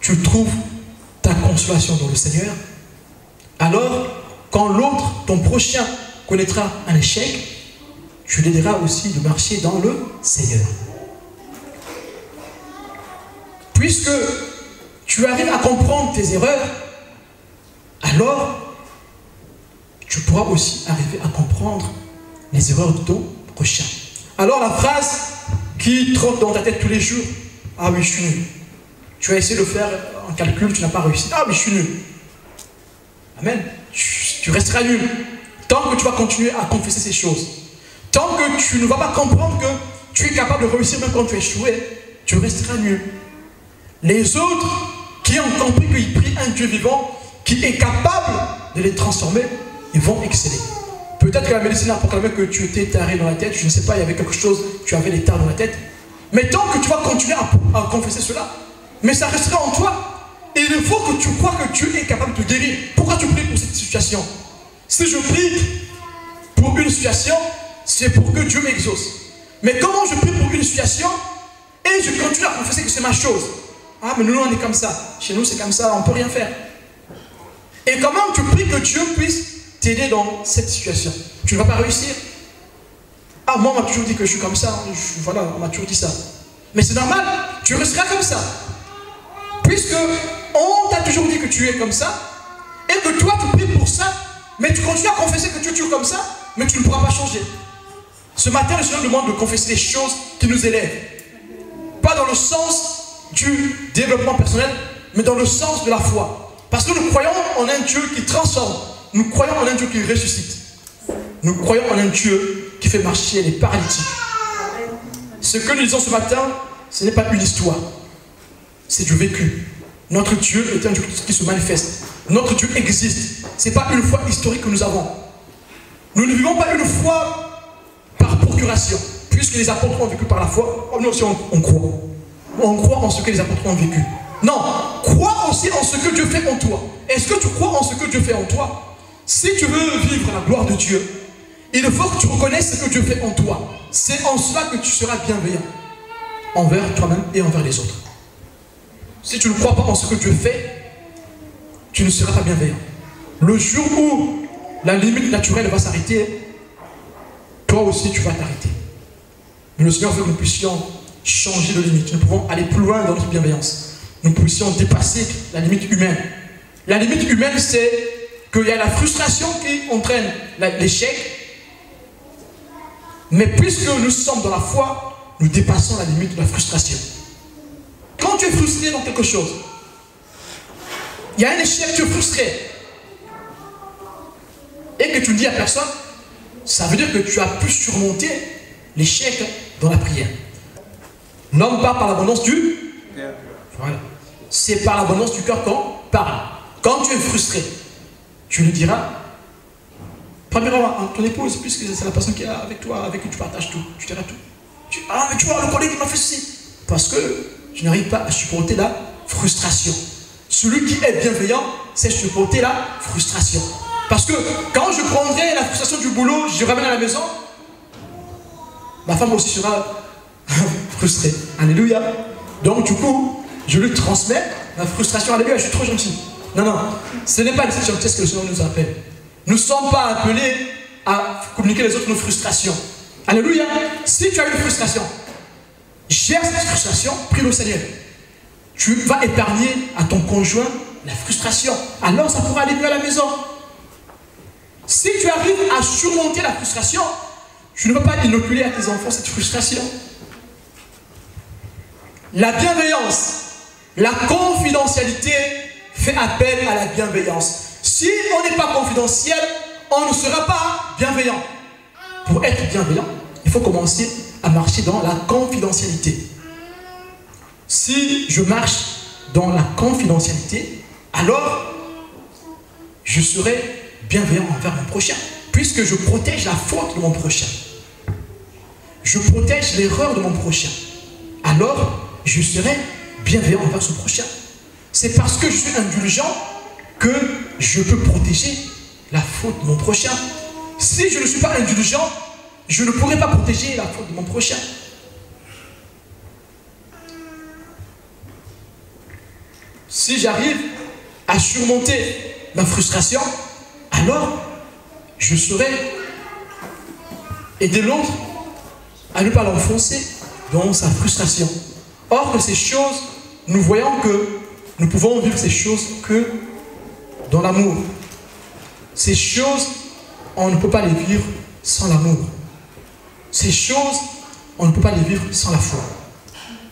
tu trouves ta consolation dans le Seigneur, alors quand l'autre, ton prochain, connaîtra un échec, tu l'aideras aussi de marcher dans le Seigneur. Puisque tu arrives à comprendre tes erreurs, alors tu pourras aussi arriver à comprendre les erreurs de ton prochain. Alors la phrase qui trotte dans ta tête tous les jours, « Ah oui, je suis nul. » Tu as essayé de faire un calcul, tu n'as pas réussi. « Ah oui, je suis nul. » Amen. Tu resteras nul. Tant que tu vas continuer à confesser ces choses. Tant que tu ne vas pas comprendre que tu es capable de réussir même quand tu es échoué, tu resteras nul. Les autres qui ont compris qu'ils prient un Dieu vivant qui est capable de les transformer, ils vont exceller. Peut-être que la médecine a proclamé que tu étais taré dans la tête, je ne sais pas, il y avait quelque chose, tu avais des tares dans la tête. Mais tant que tu vas continuer à confesser cela, mais ça restera en toi. Et il faut que tu crois que Dieu est capable de te guérir. Pourquoi tu pries pour cette situation? Si je prie pour une situation, c'est pour que Dieu m'exauce. Mais comment je prie pour une situation et je continue à confesser que c'est ma chose? Ah, mais nous, on est comme ça. Chez nous, c'est comme ça, on ne peut rien faire. Et comment tu pries que Dieu puisse t'aider dans cette situation? Tu ne vas pas réussir. Ah, moi, on m'a toujours dit que je suis comme ça. Voilà, on m'a toujours dit ça. Mais c'est normal, tu resteras comme ça. Puisque on t'a toujours dit que tu es comme ça, et que toi, tu pries pour ça, mais tu continues à confesser que tu es toujours comme ça, mais tu ne pourras pas changer. Ce matin, le Seigneur nous demande de confesser des choses qui nous élèvent. Pas dans le sens du développement personnel, mais dans le sens de la foi. Parce que nous croyons en un Dieu qui transforme. Nous croyons en un Dieu qui ressuscite. Nous croyons en un Dieu qui fait marcher les paralytiques. Ce que nous disons ce matin, ce n'est pas une histoire. C'est du vécu. Notre Dieu est un Dieu qui se manifeste. Notre Dieu existe. Ce n'est pas une foi historique que nous avons. Nous ne vivons pas une foi par procuration. Puisque les apôtres ont vécu par la foi, nous aussi on croit. On croit en ce que les apôtres ont vécu. Non, crois aussi en ce que Dieu fait en toi. Est-ce que tu crois en ce que Dieu fait en toi? Si tu veux vivre la gloire de Dieu, il faut que tu reconnaisses ce que Dieu fait en toi. C'est en cela que tu seras bienveillant envers toi-même et envers les autres. Si tu ne crois pas en ce que Dieu fait, tu ne seras pas bienveillant. Le jour où la limite naturelle va s'arrêter, toi aussi tu vas t'arrêter. Mais le Seigneur veut que nous puissions changer de limite. Nous pouvons aller plus loin dans notre bienveillance. Nous puissions dépasser la limite humaine. La limite humaine, c'est qu'il y a la frustration qui entraîne l'échec. Mais puisque nous sommes dans la foi, nous dépassons la limite de la frustration. Quand tu es frustré dans quelque chose, il y a un échec, tu es frustré, et que tu le dis à personne, ça veut dire que tu as pu surmonter l'échec dans la prière. L'homme parle par l'abondance du... Voilà. C'est par l'abondance du cœur qu'on parle. quand tu es frustré, tu lui diras, premièrement à ton épouse, puisque c'est la personne qui est avec toi, avec qui tu partages tout, tu diras tout. Ah, mais tu vois, le collègue il m'a fait ceci. Parce que tu n'arrives pas à supporter la frustration. Celui qui est bienveillant, c'est supporter la frustration. Parce que quand je prendrai la frustration du boulot, je ramène à la maison, ma femme aussi sera frustrée. Alléluia. Donc du coup, je lui transmets la frustration. Alléluia, je suis trop gentil. Non, non, ce n'est pas cette gentillesse que le Seigneur nous appelle. Nous ne sommes pas appelés à communiquer les autres nos frustrations. Alléluia. Si tu as une frustration, gère cette frustration, prie le Seigneur. Tu vas épargner à ton conjoint la frustration. Alors ça pourra aller mieux à la maison. Si tu arrives à surmonter la frustration, tu ne vas pas inoculer à tes enfants cette frustration. La bienveillance, la confidentialité fait appel à la bienveillance. Si on n'est pas confidentiel, on ne sera pas bienveillant. Pour être bienveillant, il faut commencer à marcher dans la confidentialité. Si je marche dans la confidentialité, alors je serai bienveillant envers mon prochain, puisque je protège la faute de mon prochain. Je protège l'erreur de mon prochain. Alors, je serai bienveillant envers ce prochain. C'est parce que je suis indulgent que je peux protéger la faute de mon prochain. Si je ne suis pas indulgent, je ne pourrai pas protéger la faute de mon prochain. Si j'arrive à surmonter ma frustration, alors je saurai aider l'autre à ne pas l'enfoncer dans sa frustration. Or, de ces choses, nous voyons que nous pouvons vivre ces choses que dans l'amour. Ces choses, on ne peut pas les vivre sans l'amour. Ces choses, on ne peut pas les vivre sans la foi.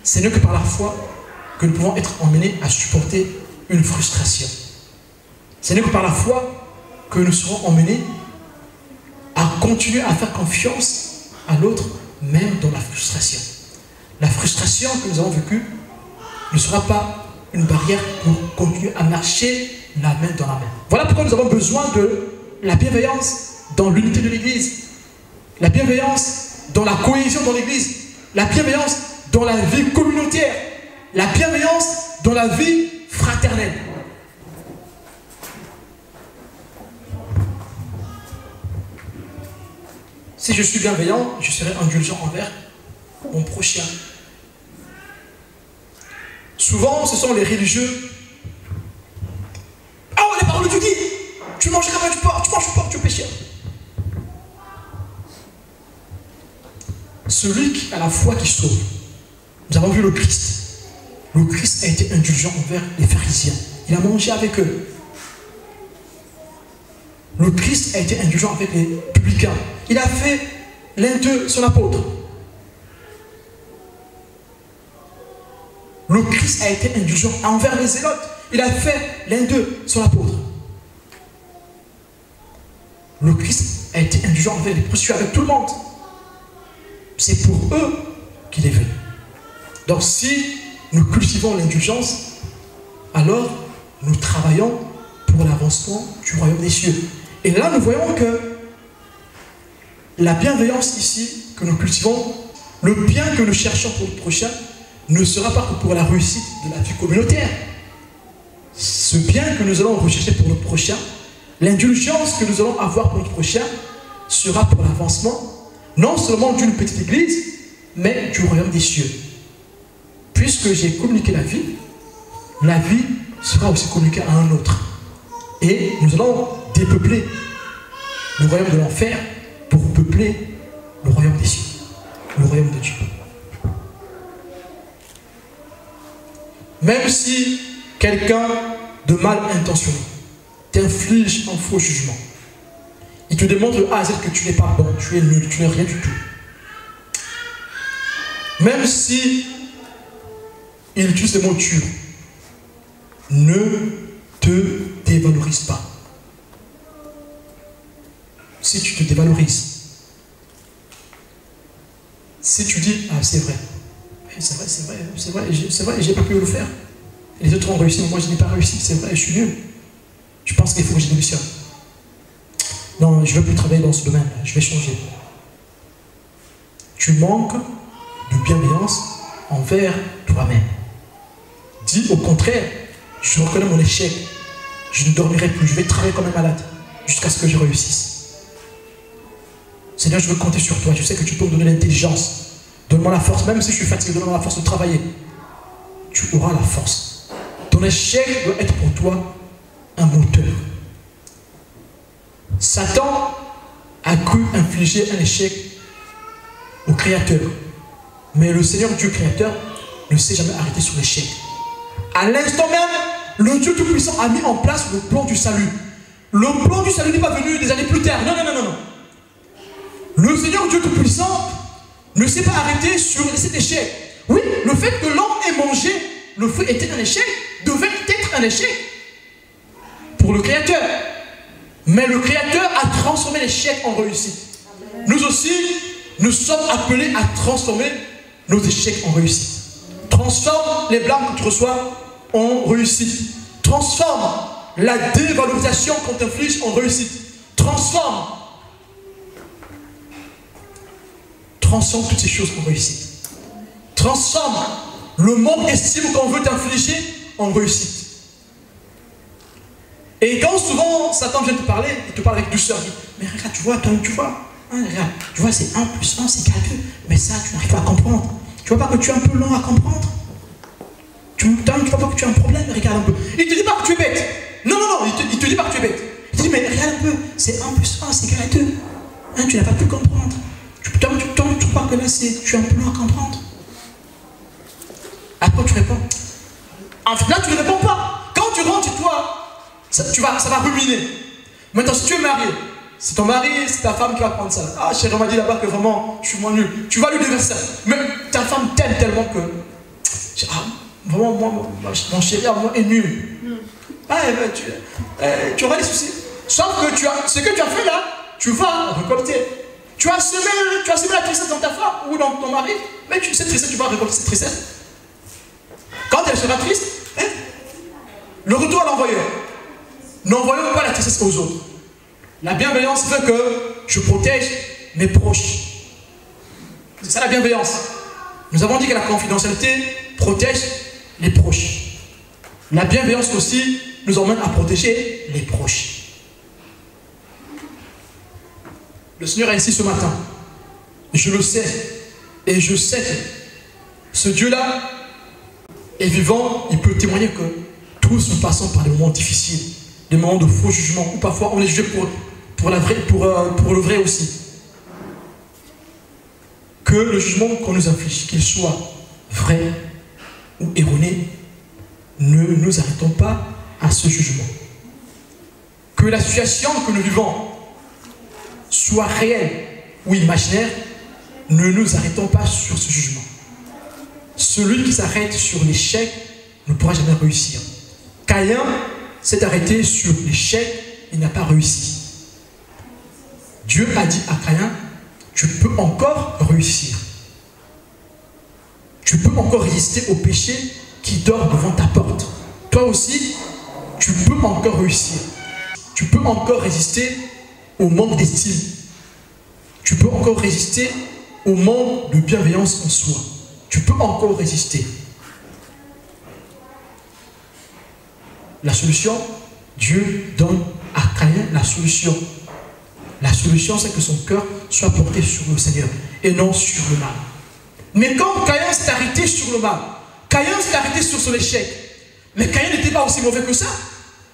Ce n'est que par la foi que nous pouvons être emmenés à supporter une frustration. Ce n'est que par la foi que nous serons emmenés à continuer à faire confiance à l'autre, même dans la frustration. La frustration que nous avons vécue ne sera pas une barrière pour continuer à marcher la main dans la main. Voilà pourquoi nous avons besoin de la bienveillance dans l'unité de l'Église, la bienveillance dans la cohésion dans l'Église, la bienveillance dans la vie communautaire, la bienveillance dans la vie fraternelle. Si je suis bienveillant, je serai indulgent envers mon prochain. Souvent, ce sont les religieux. Ah, oh, les paroles de Dieu dit, tu mangeras pas du porc, tu manges du porc, tu es pécheur. Celui qui a la foi qui sauve. Nous avons vu le Christ. Le Christ a été indulgent envers les pharisiens. Il a mangé avec eux. Le Christ a été indulgent avec les publicains. Il a fait l'un d'eux son apôtre. Le Christ a été indulgent envers les zélotes. Il a fait l'un d'eux son apôtre. Le Christ a été indulgent envers les prostituées, avec tout le monde. C'est pour eux qu'il est venu. Donc si nous cultivons l'indulgence, alors nous travaillons pour l'avancement du royaume des cieux. Et là, nous voyons que la bienveillance ici, que nous cultivons, le bien que nous cherchons pour le prochain, ne sera pas que pour la réussite de la vie communautaire. Ce bien que nous allons rechercher pour notre prochain, l'indulgence que nous allons avoir pour notre prochain, sera pour l'avancement, non seulement d'une petite église, mais du royaume des cieux. Puisque j'ai communiqué la vie sera aussi communiquée à un autre. Et nous allons dépeupler le royaume de l'enfer pour peupler le royaume des cieux, le royaume de Dieu. Même si quelqu'un de mal intentionné t'inflige un faux jugement, il te démontre de A à Z que tu n'es pas bon, tu es nul, tu n'es rien du tout. Même si il utilise les mots durs, ne te dévalorise pas. Si tu te dévalorises, si tu dis, ah c'est vrai, c'est vrai, j'ai pas pu le faire. Les autres ont réussi, mais moi je n'ai pas réussi, c'est vrai, je suis nul. Tu penses qu'il faut que je démissionne? Non, je ne veux plus travailler dans ce domaine, je vais changer. Tu manques de bienveillance envers toi-même. Dis au contraire, je reconnais mon échec, je ne dormirai plus, je vais travailler comme un malade jusqu'à ce que je réussisse. Seigneur, je veux compter sur toi, je sais que tu peux me donner l'intelligence. Donne-moi la force, même si je suis fatigué, donne-moi la force de travailler. Tu auras la force. Ton échec doit être pour toi un moteur. Satan a cru infliger un échec au Créateur. Mais le Seigneur Dieu Créateur ne s'est jamais arrêté sur l'échec. À l'instant même, le Dieu Tout-Puissant a mis en place le plan du salut. Le plan du salut n'est pas venu des années plus tard. Non, non, non, non, non. Le Seigneur Dieu Tout-Puissant ne s'est pas arrêté sur cet échec. Oui, le fait que l'homme ait mangé le fruit était un échec, devait être un échec pour le Créateur. Mais le Créateur a transformé l'échec en réussite. Nous aussi, nous sommes appelés à transformer nos échecs en réussite. Transforme les blâmes que tu reçois en réussite. Transforme la dévalorisation qu'on t'inflige en réussite. Transforme toutes ces choses en réussite. Transforme le manque d'estime qu'on veut t'infliger en réussite. Et quand souvent Satan vient te parler, il te parle avec douceur, il dit, mais regarde, tu vois, hein, regarde, tu vois, c'est 1 plus 1, c'est 4, mais ça, tu n'arrives pas à comprendre. Tu vois pas que tu es un peu lent à comprendre? Tu vois pas que tu as un problème? Regarde un peu. Il te dit pas que tu es bête. Non, non, non, il te dit pas que tu es bête. Il te dit, mais regarde un peu, c'est 1 plus 1, c'est 4, hein, tu n'as pas pu comprendre. Tu trouves pas que là, tu es un peu lent à comprendre. Après, tu réponds. En fait, là, tu ne réponds pas. Quand tu rentres chez toi, ça va ruminer. Maintenant, si tu es marié, c'est ton mari, c'est ta femme qui va prendre ça. Ah, chérie, on m'a dit là-bas que vraiment, je suis moins nul. Tu vas lui dire ça. Mais ta femme t'aime tellement que... Ah, vraiment, mon chéri, moi, est nul. Ah, tu auras des soucis. Sauf que ce que tu as fait là, tu vas récolter. Tu as semé la tristesse dans ta femme ou dans ton mari, mais cette tristesse, tu vas récolter cette tristesse. Quand elle sera triste, hein, le retour à l'envoyeur. N'envoyons pas la tristesse aux autres. La bienveillance fait que je protège mes proches. C'est ça la bienveillance. Nous avons dit que la confidentialité protège les proches. La bienveillance aussi nous emmène à protéger les proches. Le Seigneur est ici ce matin. Je le sais. Et je sais que ce Dieu-là est vivant. Il peut témoigner que tous nous passons par des moments difficiles, des moments de faux jugement, où parfois on est jugé pour le vrai aussi. Que le jugement qu'on nous inflige, qu'il soit vrai ou erroné, ne nous arrêtons pas à ce jugement. Que la situation que nous vivons soit réelle ou imaginaire, ne nous arrêtons pas sur ce jugement. Celui qui s'arrête sur l'échec ne pourra jamais réussir. Caïn s'est arrêté sur l'échec, il n'a pas réussi. Dieu a dit à Caïn, tu peux encore réussir. Tu peux encore résister au péché qui dort devant ta porte. Toi aussi, tu peux encore réussir. Tu peux encore résister au manque d'estime. Tu peux encore résister au manque de bienveillance en soi. Tu peux encore résister. La solution, Dieu donne à Caïn la solution. La solution, c'est que son cœur soit porté sur le Seigneur et non sur le mal. Mais quand Caïn s'est arrêté sur le mal, Caïn s'est arrêté sur son échec, mais Caïn n'était pas aussi mauvais que ça.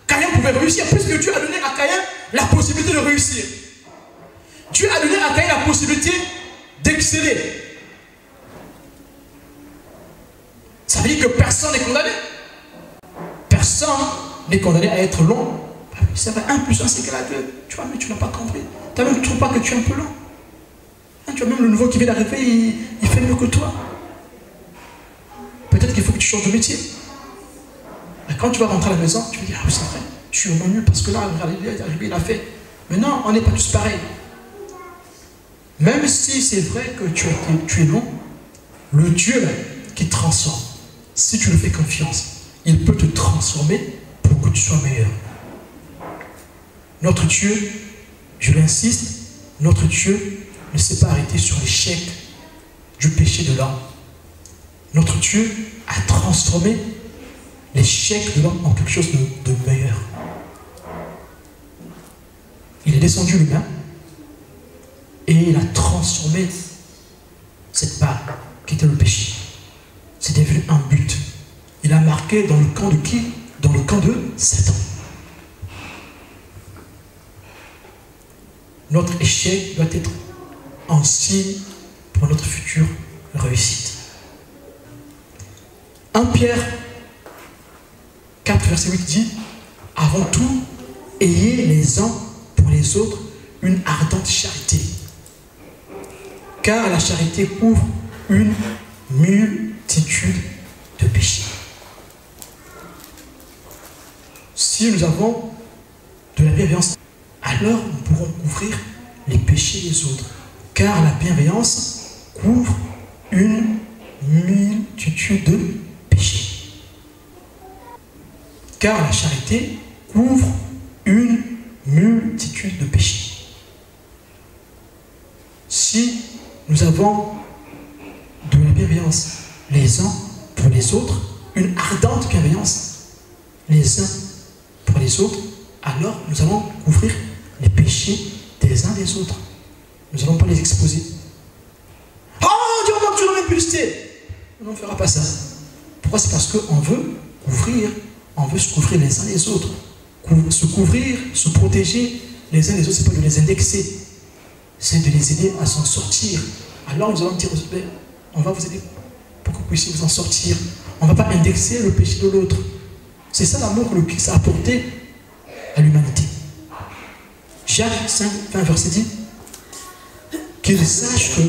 Caïn pouvait réussir, puisque Dieu a donné à Caïn la possibilité de réussir. Dieu a donné à Caïn la possibilité d'exceller. Ça veut dire que personne n'est condamné. Personne n'est condamné à être long. C'est vrai, 1 plus 1 c'est égal à 2. Tu vois, mais tu n'as pas compris. Tu ne trouves pas que tu es un peu lent. Hein, tu vois, même le nouveau qui vient d'arriver, il fait mieux que toi. Peut-être qu'il faut que tu changes de métier. Et quand tu vas rentrer à la maison, tu vas dire, ah oui, c'est vrai, je suis au mieux parce que là, il est arrivé, il a fait. Mais non, on n'est pas tous pareils. Même si c'est vrai que tu es long, le Dieu qui transforme, si tu lui fais confiance, il peut te transformer pour que tu sois meilleur. Notre Dieu, je l'insiste, notre Dieu ne s'est pas arrêté sur l'échec du péché de l'homme. Notre Dieu a transformé l'échec de l'homme en quelque chose de meilleur. Il est descendu lui-même et il a transformé cette balle qui était le péché. C'est devenu un but. Il a marqué dans le camp de qui? Dans le camp de Satan. Notre échec doit être un signe pour notre future réussite. 1 Pierre 4, verset 8 dit: avant tout, ayez les uns pour les autres une ardente charité, car la charité couvre une multitude de péchés. Si nous avons de la bienveillance, alors nous pourrons couvrir les péchés des autres, car la bienveillance couvre une multitude de péchés. Car la charité couvre une multitude de péchés. Si nous avons de la bienveillance les uns pour les autres, une ardente bienveillance les uns pour les autres, alors nous allons couvrir les péchés des uns des autres. Nous n'allons pas les exposer. Oh, Dieu m'a toujours impulsé. On ne fera pas ça. Pourquoi? C'est parce qu'on veut couvrir, on veut se couvrir les uns les autres. Se couvrir, se protéger les uns les autres, c'est pas de les indexer, c'est de les aider à s'en sortir. Alors nous allons dire, on va vous aider pour que vous puissiez vous en sortir. On ne va pas indexer le péché de l'autre. C'est ça l'amour que le Christ a apporté à l'humanité. Jacques 5, 20 verset dit qu'il sache que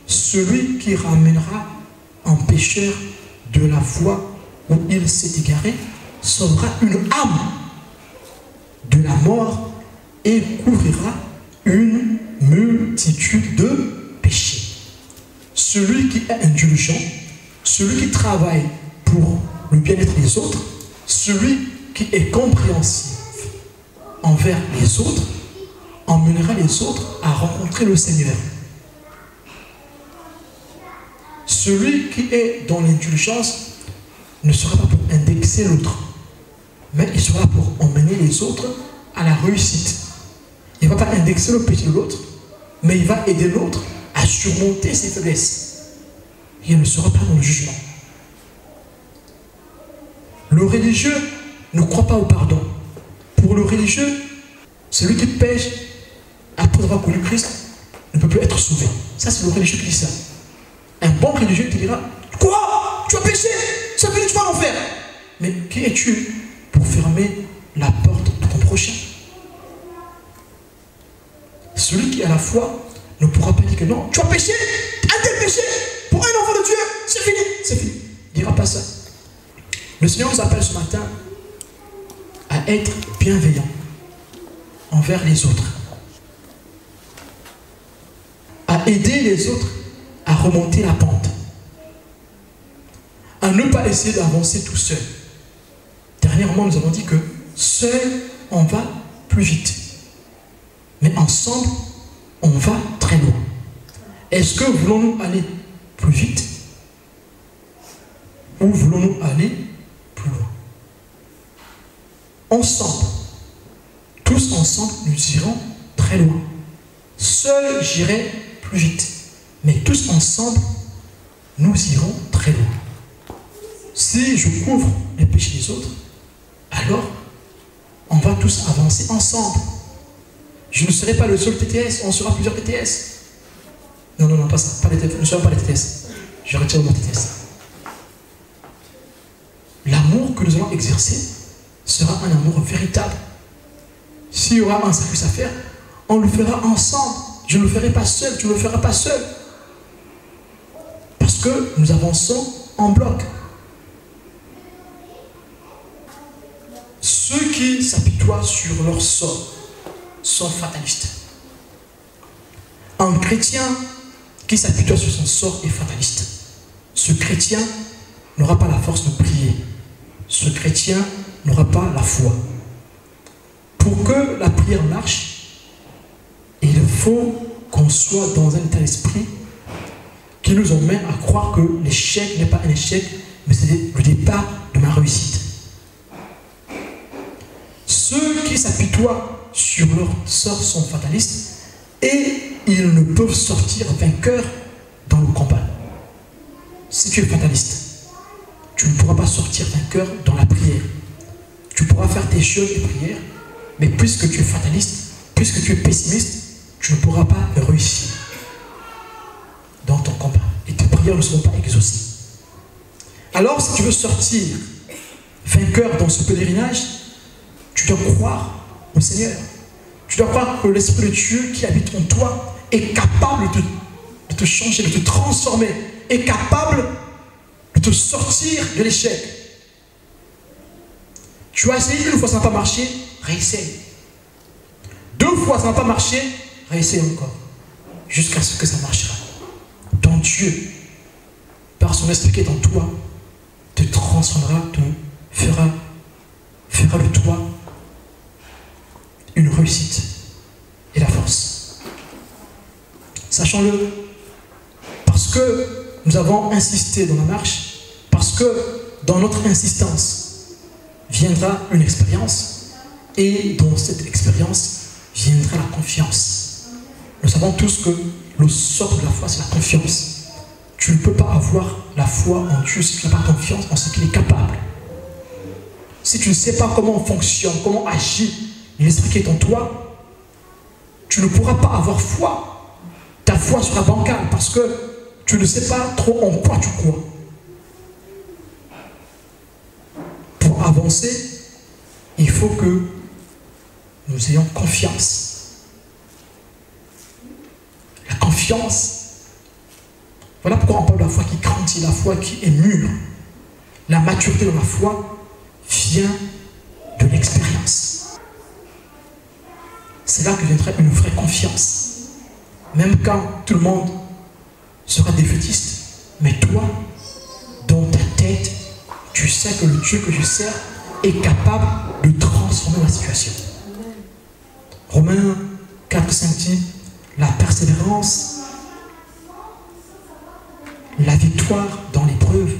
celui qui ramènera un pécheur de la voie où il s'est égaré sauvera une âme de la mort et couvrira une multitude de péchés. Celui qui est indulgent, celui qui travaille pour le bien-être des autres, celui qui est compréhensif envers les autres, emmènera les autres à rencontrer le Seigneur. Celui qui est dans l'indulgence ne sera pas pour indexer l'autre, mais il sera pour emmener les autres à la réussite. Il ne va pas indexer le péché de l'autre, mais il va aider l'autre à surmonter ses faiblesses. Il ne sera pas dans le jugement. Le religieux ne croit pas au pardon. Pour le religieux, celui qui pêche après avoir connu Christ ne peut plus être sauvé. Ça, c'est le religieux qui dit ça. Un bon religieux te dira: quoi? Tu as péché? Ça veut dire que tu vas en enfer. Mais qui es-tu pour fermer la porte de ton prochain? Celui qui a la foi ne pourra pas dire que non, tu as péché, un tel péché, pour un enfant de Dieu, c'est fini, c'est fini. Il ne dira pas ça. Le Seigneur nous appelle ce matin à être bienveillants envers les autres, à aider les autres à remonter la pente, à ne pas essayer d'avancer tout seul. Dernièrement, nous avons dit que seul, on va plus vite. Mais ensemble, on va très loin. Est-ce que voulons-nous aller plus vite ou voulons-nous aller plus loin? Ensemble, tous ensemble, nous irons très loin. Seul, j'irai plus vite. Mais tous ensemble, nous irons très loin. Si je couvre les péchés des autres, alors on va tous avancer ensemble. Je ne serai pas le seul TTS, on sera plusieurs TTS. Non, non, non, pas ça. Pas les TTS, nous ne serons pas les TTS. Je retire mon TTS. L'amour que nous allons exercer sera un amour véritable. S'il y aura un sacrifice à faire, on le fera ensemble. Je ne le ferai pas seul, tu ne le feras pas seul. Parce que nous avançons en bloc. Ceux qui s'apitoient sur leur sort sont fatalistes. Un chrétien qui s'apitoie sur son sort est fataliste. Ce chrétien n'aura pas la force de prier. Ce chrétien n'aura pas la foi. pour que la prière marche, il faut qu'on soit dans un état d'esprit qui nous emmène à croire que l'échec n'est pas un échec, mais c'est le départ de ma réussite. Ceux qui s'apitoient sur leur sort sont fatalistes et ils ne peuvent sortir vainqueurs dans le combat. Si tu es fataliste, tu ne pourras pas sortir vainqueur dans la prière. Tu pourras faire tes choses et prières, mais puisque tu es fataliste, puisque tu es pessimiste, tu ne pourras pas réussir dans ton combat. Et tes prières ne seront pas exaucées. Alors, si tu veux sortir vainqueur dans ce pèlerinage, tu dois croire au Seigneur. Tu dois croire que l'Esprit de Dieu qui habite en toi est capable de te changer, de te transformer, est capable de te sortir de l'échec. Tu as essayé une fois, ça n'a pas marché, réessaye. 2 fois, ça n'a pas marché, réessaye encore. Jusqu'à ce que ça marchera. Ton Dieu, par son esprit qui est en toi, te transformera, te fera de toi une réussite et la force. Sachons-le, parce que nous avons insisté dans la marche, parce que dans notre insistance viendra une expérience, et dans cette expérience viendra la confiance. Nous savons tous que le sort de la foi, c'est la confiance. Tu ne peux pas avoir la foi en Dieu si tu n'as pas confiance en ce qu'il est capable. Si tu ne sais pas comment on fonctionne, comment agit l'esprit qui est en toi, tu ne pourras pas avoir foi. Ta foi sera bancale parce que tu ne sais pas trop en quoi tu crois. Pour avancer, il faut que nous ayons confiance. La confiance, voilà pourquoi on parle de la foi qui grandit, la foi qui est mûre. La maturité de la foi vient de l'expérience. C'est là que viendra une vraie confiance. Même quand tout le monde sera défaitiste, mais toi, dans ta tête, tu sais que le Dieu que je sers est capable de transformer la situation. Romains 4, 5 dit, la persévérance, la victoire dans l'épreuve,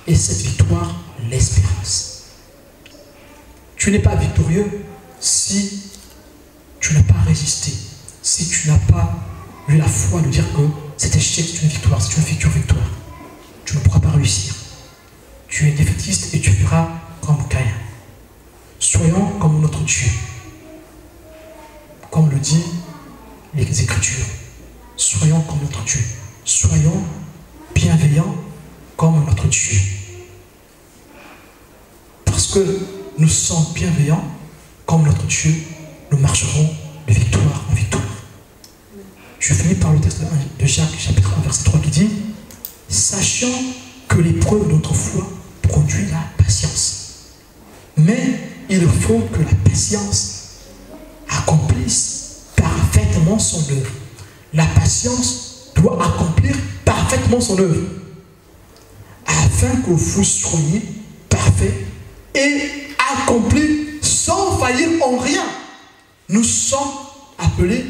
et cette victoire, l'espérance. Tu n'es pas victorieux si tu n'as pas résisté, si tu n'as pas eu la foi de dire que cet échec c'est une victoire, c'est une future victoire. Tu ne pourras pas réussir. Tu es défaitiste et tu feras comme Caïn. Soyons comme notre Dieu. Comme le dit les Écritures. Soyons comme notre Dieu. Soyons bienveillants comme notre Dieu. Parce que nous sommes bienveillants comme notre Dieu, nous marcherons de victoire en victoire. Je finis par le texte de Jacques, chapitre 1, verset 3, qui dit « Sachant que l'épreuve de notre foi produit la patience. Mais il faut que la patience accomplisse parfaitement son œuvre. » La patience doit accomplir parfaitement son œuvre, afin que vous soyez parfaits et accomplis sans faillir en rien. Nous sommes appelés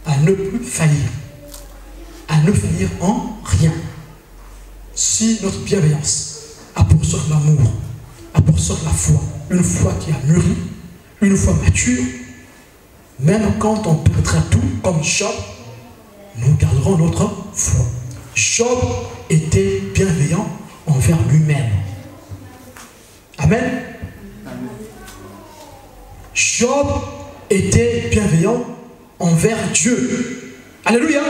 à ne plus faillir, à ne faillir en rien. Si notre bienveillance a pour sort l'amour, a pour sort la foi, une foi qui a mûri, une foi mature, même quand on perdra tout, comme Job, nous garderons notre foi. Job était bienveillant envers lui-même. Amen. Job était bienveillant envers Dieu. Alléluia.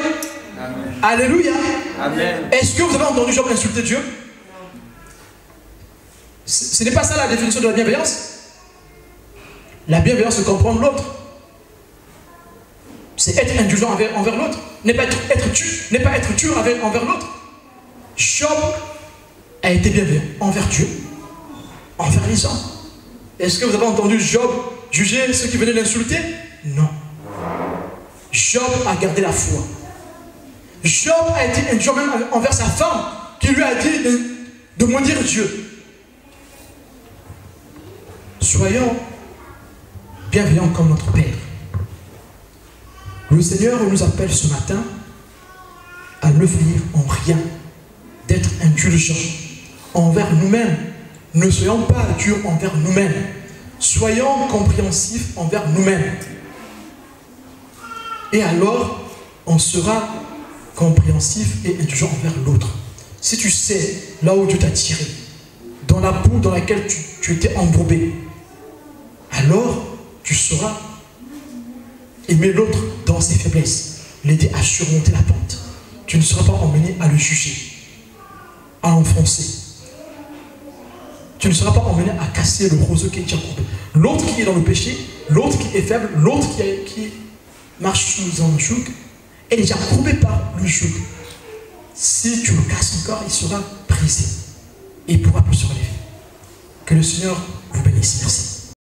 Amen. Alléluia. Amen. Est-ce que vous avez entendu Job insulter Dieu? Ce n'est pas ça la définition de la bienveillance. La bienveillance, c'est comprendre l'autre. C'est être indulgent envers l'autre. N'est pas être dur envers l'autre. Job a été bienveillant envers Dieu, envers les hommes. Est-ce que vous avez entendu Job juger ceux qui venaient l'insulter? Non. Job a gardé la foi. Job a été indulgent même envers sa femme qui lui a dit de maudire Dieu. Soyons bienveillant comme notre Père. Le Seigneur nous appelle ce matin à ne faillir en rien, d'être indulgents envers nous-mêmes. Ne soyons pas durs envers nous-mêmes. Soyons compréhensifs envers nous-mêmes. Et alors, on sera compréhensif et indulgent envers l'autre. Si tu sais là où Dieu t'a tiré, dans la boue dans laquelle tu étais embourbé, alors tu sauras aimer l'autre dans ses faiblesses, l'aider à surmonter la pente. Tu ne seras pas emmené à le juger, à l'enfoncer. Tu ne seras pas emmené à casser le roseau qui est déjà courbé. L'autre qui est dans le péché, l'autre qui est faible, l'autre qui marche sous un joug, est déjà courbé par le joug. Si tu le casses encore, il sera brisé et il ne pourra plus se relever. Que le Seigneur vous bénisse. Merci.